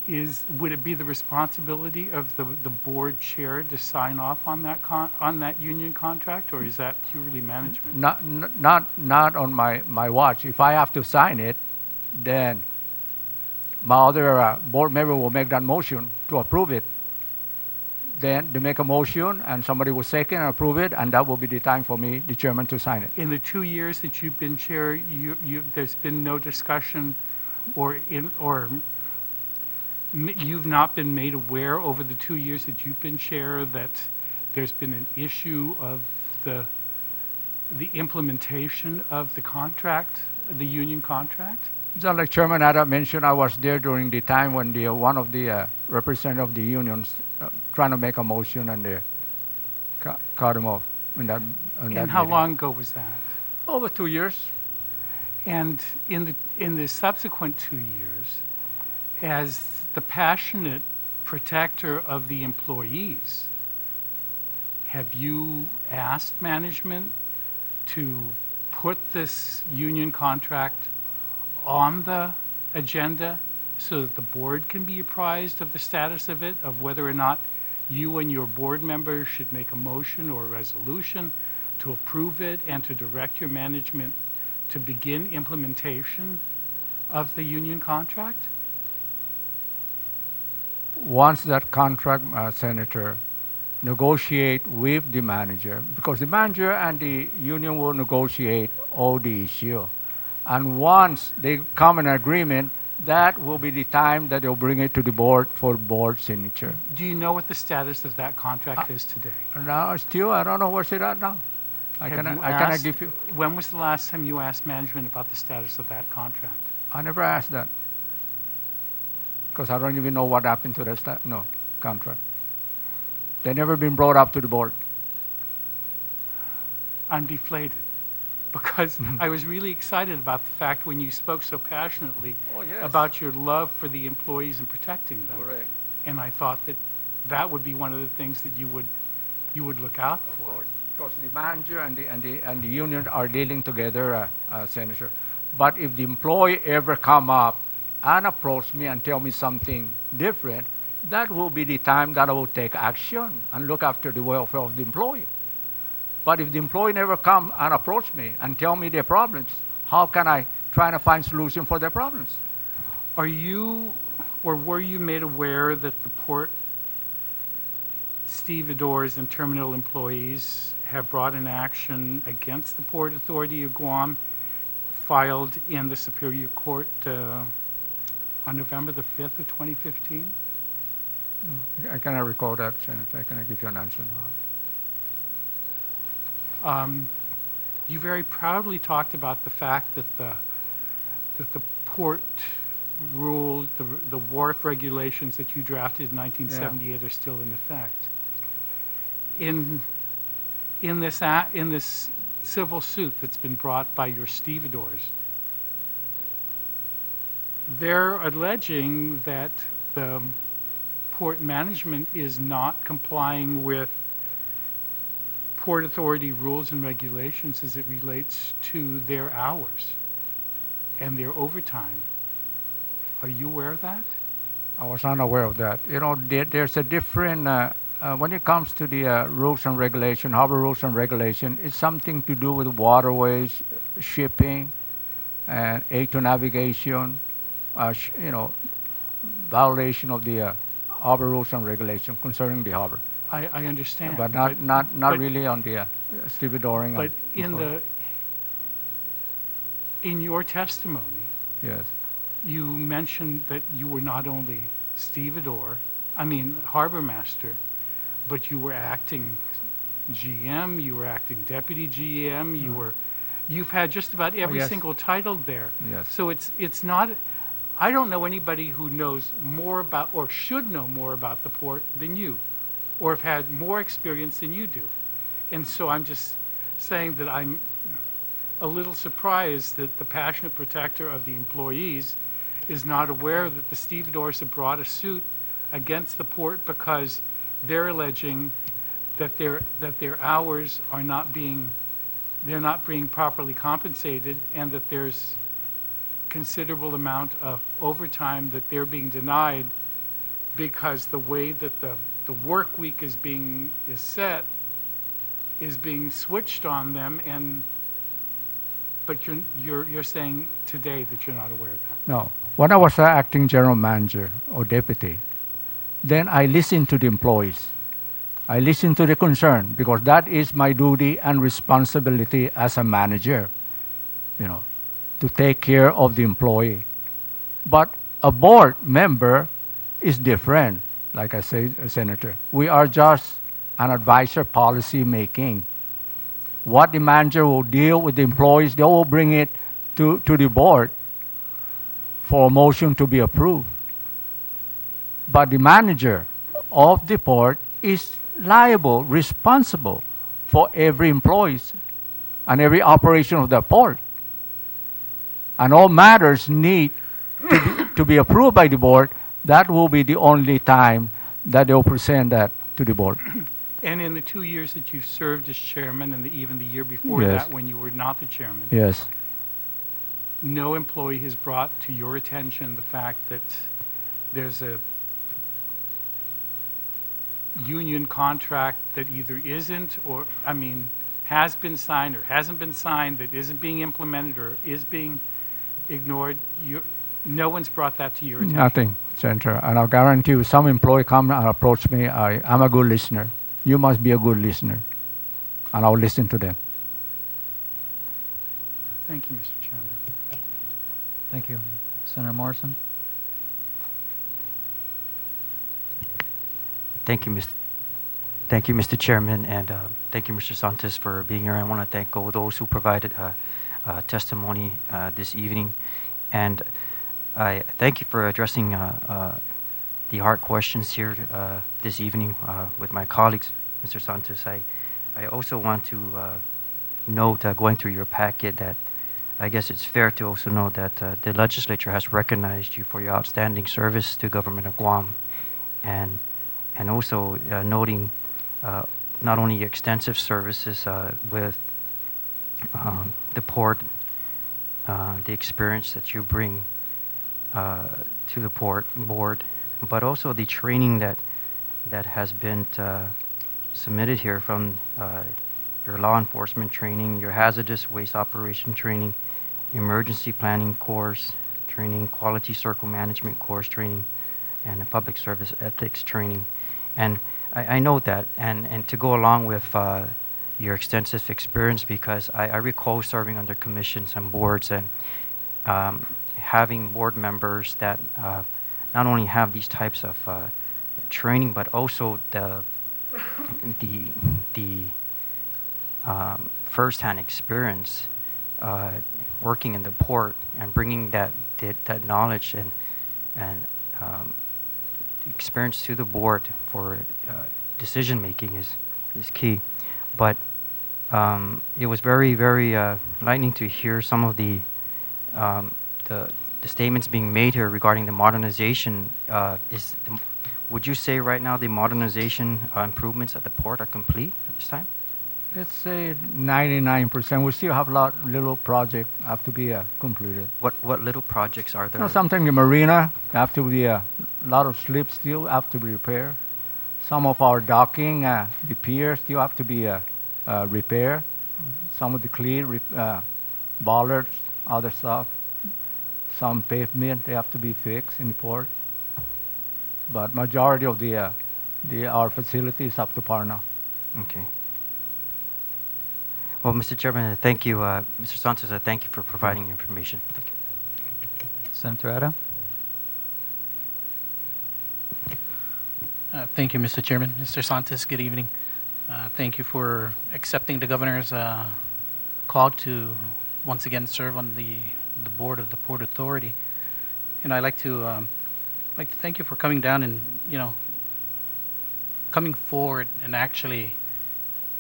Would it be the responsibility of the board chair to sign off on that union contract, or is that purely management? Not on my watch. If I have to sign it, then my other board member will make that motion to approve it. Then they make a motion, and somebody will second and approve it, and that will be the time for me, the chairman, to sign it. In the 2 years that you've been chair, there's been no discussion, you've not been made aware over the 2 years that you've been chair that there's been an issue of the implementation of the contract, the union contract? Just like Chairman Ada mentioned, I was there during the time when one of the representatives of the unions trying to make a motion, and they cut him off. And how meeting. long ago was that? Over 2 years. And in the subsequent 2 years, as the passionate protector of the employees, have you asked management to put this union contract on the agenda so that the board can be apprised of the status of it, of whether or not you and your board members should make a motion or a resolution to approve it and to direct your management to begin implementation of the union contract? Once that contract, Senator, negotiate with the manager, because the manager and the union will negotiate all the issue. And once they come in agreement, that will be the time that they'll bring it to the board for board signature. Do you know what the status of that contract is today? Now, still, I don't know where's it at now. I Have cannot, you I cannot asked- give you. When was the last time you asked management about the status of that contract? I never asked that. Because I don't even know what happened to the contract. They never been brought up to the board. I'm deflated because I was really excited about the fact when you spoke so passionately Oh, yes. about your love for the employees and protecting them. Correct. And I thought that that would be one of the things that you would look out for. Because the manager and the union are dealing together, Senator. But if the employee ever come up and approach me and tell me something different, that will be the time that I will take action and look after the welfare of the employee. But if the employee never come and approach me and tell me their problems, how can I try to find solution for their problems? Are you or were you made aware that the port stevedores and terminal employees have brought an action against the Port Authority of Guam, filed in the Superior Court on November the 5th of 2015? I cannot recall that, Senator. I cannot give you an answer now. You very proudly talked about the fact that the port rules, the wharf regulations that you drafted in 1978 are still in effect. In this civil suit that's been brought by your stevedores, they're alleging that the port management is not complying with Port Authority rules and regulations as it relates to their hours and their overtime. Are you aware of that? I was unaware of that. You know, there's a different, when it comes to the rules and regulation, harbor rules and regulation, it's something to do with waterways, shipping, and aid to navigation, violation of the harbor rules and regulation concerning the harbor. I understand. But not really on the stevedoring. But in your testimony, yes, you mentioned that you were not only harbor master, but you were acting GM, you were acting deputy GM, you've had just about every yes. single title there. Yes. So it's not, I don't know anybody who knows more about or should know more about the port than you, or have had more experience than you do. And so I'm just saying that I'm a little surprised that the passionate protector of the employees is not aware that the stevedores have brought a suit against the port because they're alleging that their hours are not being properly compensated, and that there's considerable amount of overtime that they're being denied because the way that the work week is being switched on them, but you're saying today that you're not aware of that. No. When I was acting general manager or deputy, then I listened to the employees. I listened to the concern because that is my duty and responsibility as a manager, to take care of the employee. But a board member is different. Like I say, Senator, we are just an advisor policy making. What the manager will deal with the employees, they will bring it to the board for a motion to be approved. But the manager of the port is liable, responsible for every employee and every operation of the port. And all matters need to be approved by the board. That will be the only time that they'll present that to the board. And in the 2 years that you've served as chairman, and even the year before Yes. that when you were not the chairman, Yes. no employee has brought to your attention the fact that there's a union contract that either isn't has been signed or hasn't been signed, that isn't being implemented or is being ignored. No one's brought that to your attention. Nothing, Senator. And I'll guarantee you, some employee come and approach me, I'm a good listener. You must be a good listener. And I'll listen to them. Thank you, Mr. Chairman. Thank you. Senator Morrison? Thank you, Mr. Chairman, and thank you, Mr. Santos, for being here. I want to thank all those who provided testimony this evening, and I thank you for addressing the hard questions here this evening with my colleagues, Mr. Santos. I also want to note, going through your packet, that I guess it's fair to also know that the legislature has recognized you for your outstanding service to government of Guam, and also noting not only your extensive services with the port, the experience that you bring to the port board, but also the training that has been submitted here from your law enforcement training, your hazardous waste operation training, emergency planning course training, quality circle management course training, and the public service ethics training. And I know that, and to go along with your extensive experience, because I recall serving under commissions and boards and having board members that not only have these types of training, but also the first-hand experience working in the port and bringing that knowledge and experience to the board for decision making is key. But it was very, very enlightening to hear some of the statements being made here regarding the modernization. Would you say right now the modernization improvements at the port are complete at this time? Let's say 99%. We still have a lot little project have to be completed. What little projects are there? You know, something in the marina have to be a lot of slips still have to be repaired. Some of our docking, the piers still have to be repaired. Some of the clear bollards, other stuff. Some pavement they have to be fixed in the port. But majority of our facilities up to par now. Okay. Well, Mr. Chairman, thank you, Mr. Santos. Thank you for providing information. Thank you. Senator Ada? Thank you, Mr. Chairman. Mr. Santos, good evening. Thank you for accepting the governor's call to once again serve on the board of the Port Authority. And I'd like to thank you for coming down and coming forward and actually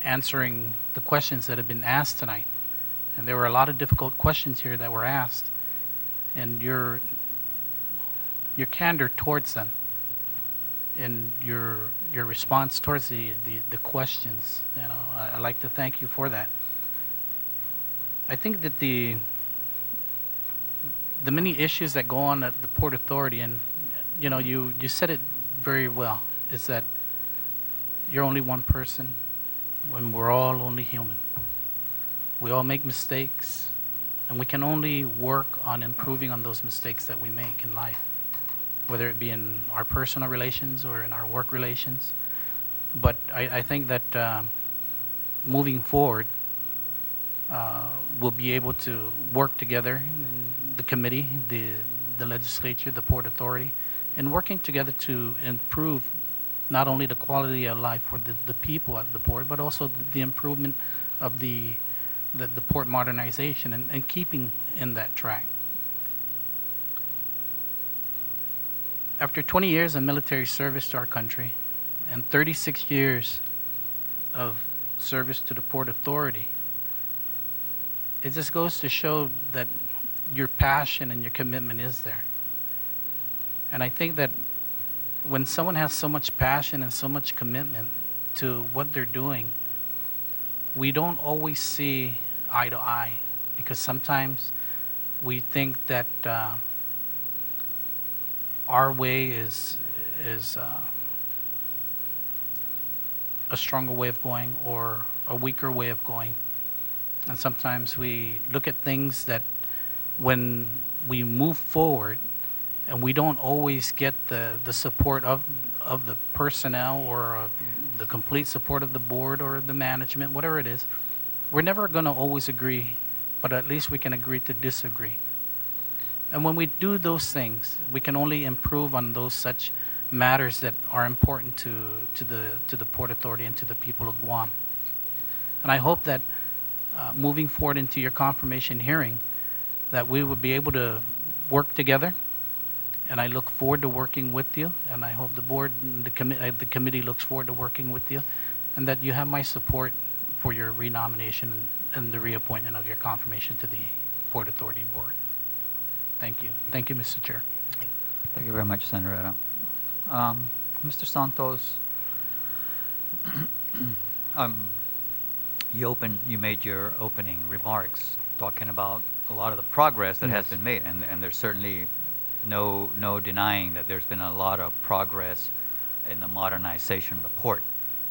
answering the questions that have been asked tonight. And there were a lot of difficult questions here that were asked, and your candor towards them and your response towards the questions, I'd like to thank you for that. I think that the many issues that go on at the Port Authority, and you said it very well, is that you're only one person when we're all only human. We all make mistakes, and we can only work on improving on those mistakes that we make in life, whether it be in our personal relations or in our work relations. But I think that moving forward, we'll be able to work together, the committee, the legislature, the Port Authority, and working together to improve not only the quality of life for the people at the port, but also the improvement of the port modernization and keeping in that track. After 20 years of military service to our country and 36 years of service to the Port Authority, it just goes to show that your passion and your commitment is there. And I think that when someone has so much passion and so much commitment to what they're doing, we don't always see eye to eye, because sometimes we think that our way is a stronger way of going or a weaker way of going. And sometimes we look at things that when we move forward and we don't always get the support of the personnel or the complete support of the board or the management, whatever it is, we're never going to always agree, but at least we can agree to disagree. And when we do those things, we can only improve on those such matters that are important to the Port Authority and to the people of Guam. And I hope that moving forward into your confirmation hearing, that we will be able to work together. And I look forward to working with you. And I hope the board, and the committee looks forward to working with you. And that you have my support for your renomination and the reappointment of your confirmation to the Port Authority Board. Thank you. Thank you, Mr. Chair. Thank you very much, Senator. Mr. Santos, you made your opening remarks talking about a lot of the progress that has been made, and there's certainly no denying that there's been a lot of progress in the modernization of the port.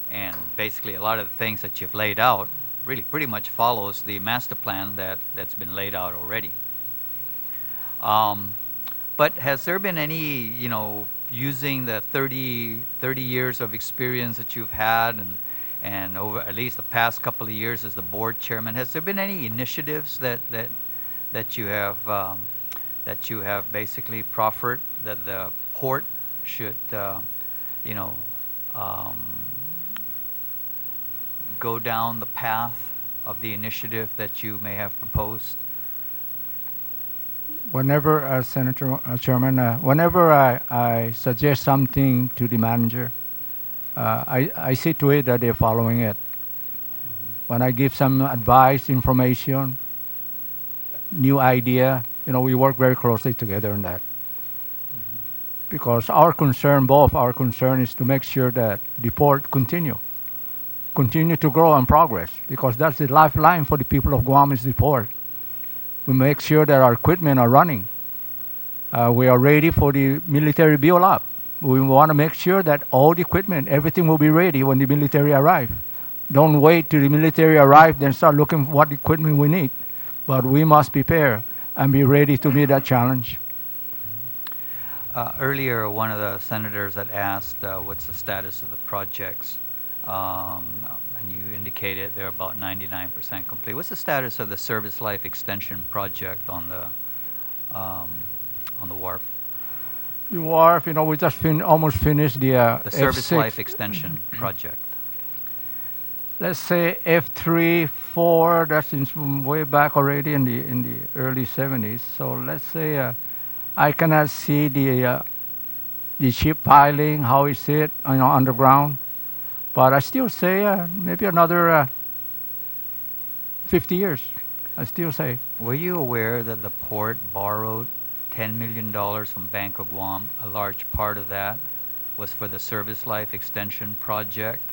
And basically a lot of the things that you've laid out really pretty much follows the master plan that's been laid out already. But has there been any, using the 30 years of experience that you've had and over at least the past couple of years as the board chairman, has there been any initiatives that you have basically proffered that the port should, go down the path of the initiative that you may have proposed? Whenever, Senator Chairman, whenever I suggest something to the manager, I see to it that they're following it. When I give some advice, information, new idea, we work very closely together on that. Because both our concern is to make sure that the port continue to grow and progress, because that's the lifeline for the people of Guam is the port. We make sure that our equipment are running. We are ready for the military build-up. We want to make sure that all the equipment, everything will be ready when the military arrive. Don't wait till the military arrive, then start looking for what equipment we need. But we must prepare and be ready to meet that challenge. Earlier, one of the senators had asked what's the status of the projects, and you indicated they're about 99% complete. What's the status of the service life extension project on the wharf? The wharf, we just almost finished the service F6. life extension project. Let's say F3, 4, that's from way back already in the early 70s. So let's say I cannot see the ship piling, how is it, underground. But I still say maybe another 50 years. I still say. Were you aware that the port borrowed $10 million from Bank of Guam? A large part of that was for the service life extension project.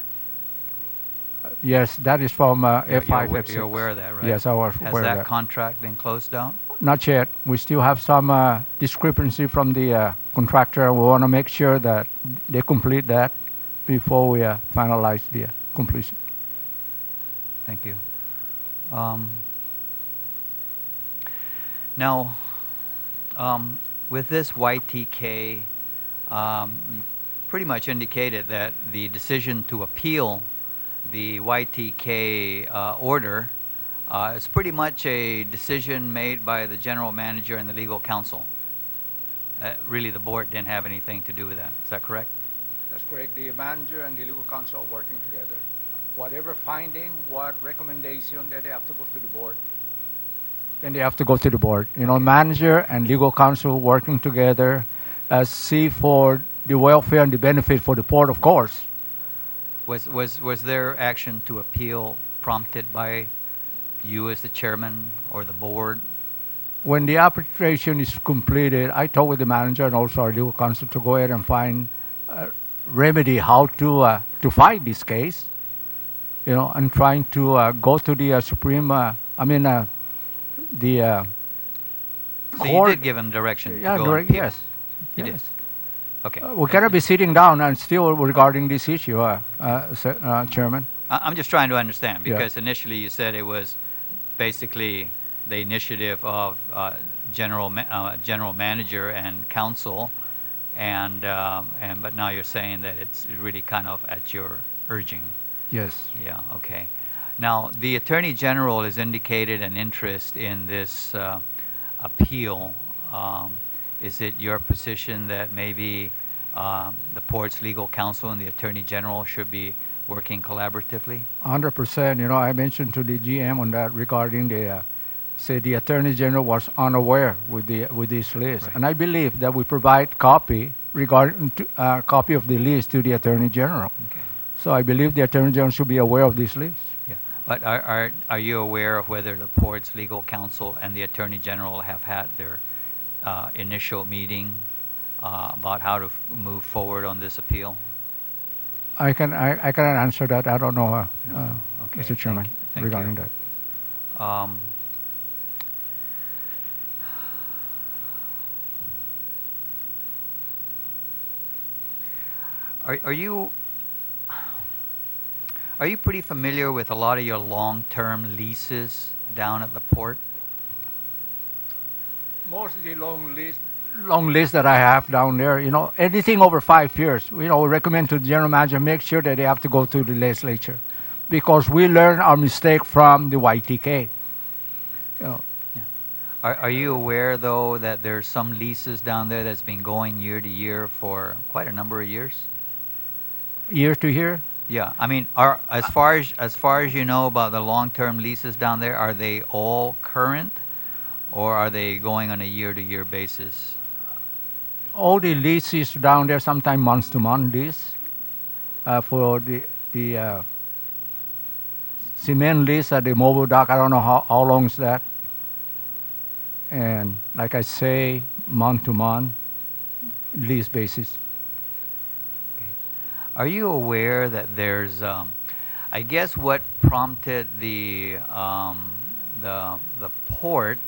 Yes, that is from F5, F6. You're aware of that, right? Yes, I was aware of that. Has that contract been closed out? Not yet. We still have some discrepancy from the contractor. We want to make sure that they complete that before we finalize the completion. Thank you. Now, with this YTK, you pretty much indicated that the decision to appeal the YTK order is pretty much a decision made by the general manager and the legal counsel. Really, the board didn't have anything to do with that. Is that correct? That's correct. The manager and the legal counsel are working together. Whatever finding, what recommendation, that they have to go to the board. Then they have to go to the board. Manager and legal counsel working together, see for the welfare and the benefit for the port, of course. Was their action to appeal prompted by you as the chairman or the board? When the arbitration is completed, I talk with the manager and also our legal counsel to go ahead and find a remedy how to fight this case. And trying to go to the Supreme. The so court. You did give him direction. Yeah, to go and appeal. Yes. You yes. did. Okay. We cannot be sitting down and still regarding this issue, Chairman. I'm just trying to understand because initially you said it was basically the initiative of general manager and council, but now you're saying that it's really kind of at your urging. Yes. Yeah. Okay. Now the Attorney General has indicated an interest in this appeal is it your position that maybe the port's legal counsel and the Attorney General should be working collaboratively? 100%. You know, I mentioned to the GM on that regarding the, say the Attorney General was unaware with this list, Right. and I believe that we provide copy regarding copy of the list to the Attorney General. Okay. So I believe the Attorney General should be aware of this list. Yeah. But are you aware of whether the port's legal counsel and the Attorney General have had their initial meeting about how to move forward on this appeal? I cannot answer that. I don't know, Okay, Mr. Chairman, thank you. regarding that. Are you pretty familiar with a lot of your long-term leases down at the port? Most of the long list that I have down there, you know, anything over 5 years, you know, we recommend to the general manager make sure that they have to go to the legislature, because we learn our mistake from the YTK. You know, Are you aware, though, that there's some leases down there that's been going year to year for quite a number of years? year to year. Yeah, I mean, as far as you know about the long-term leases down there, are they all current, or are they going on a year-to-year basis? All the leases down there, sometimes month-to-month lease. For the cement lease at the mobile dock, I don't know how long is that. And like I say, month-to-month lease basis. Are you aware that there's, I guess, what prompted the port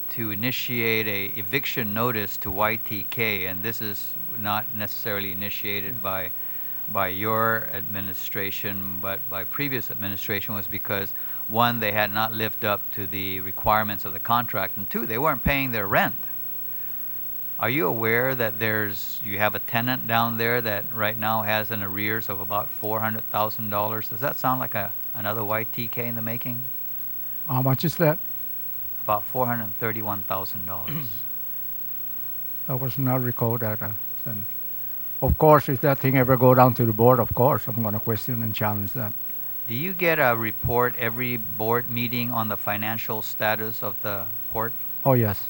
to initiate a eviction notice to YTK, and this is not necessarily initiated by your administration, but by previous administration, was because, one, they had not lived up to the requirements of the contract, and two, they weren't paying their rent. Are you aware that you have a tenant down there that right now has an arrears of about $400,000? Does that sound like another YTK in the making? How much is that? About $431,000. I was not recall that. Sen. Of course, if that thing ever go down to the board, of course, I'm going to question and challenge that. Do you get a report every board meeting on the financial status of the port? Oh, yes.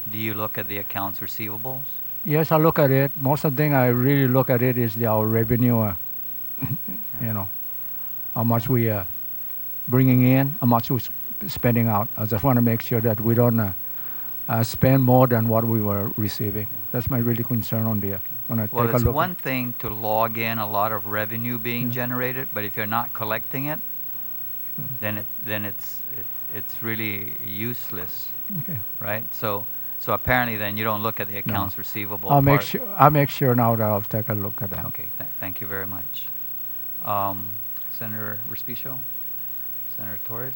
Do you look at the accounts receivables? Yes, I look at it. Most of the thing I really look at it is our revenue, you know, how much we bringing in, how much we spending out. I just want to make sure that we don't spend more than what we were receiving. That's my really concern on there. When I Well, take a it's look. one thing to log in a lot of revenue being generated, but if you're not collecting it, then it's really useless, Okay. right? So apparently, then you don't look at the accounts receivable. I'll make part. sure. I'll make sure now that I'll take a look at that. Okay, thank you very much. Senator Respicio, Senator Torres,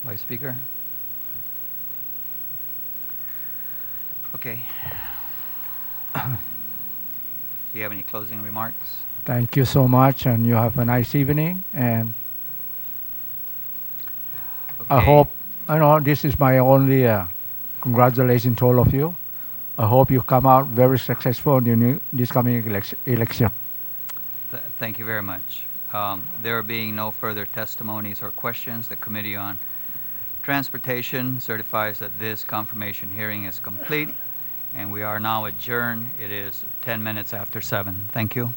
Vice Speaker. Okay. Do you have any closing remarks? Thank you so much, and you have a nice evening. And I Okay. hope, I know this is my only congratulations to all of you. I hope you come out very successful in this coming election. Thank you very much. There being no further testimonies or questions, the Committee on Transportation certifies that this confirmation hearing is complete, and we are now adjourned. It is 10 minutes after 7. Thank you.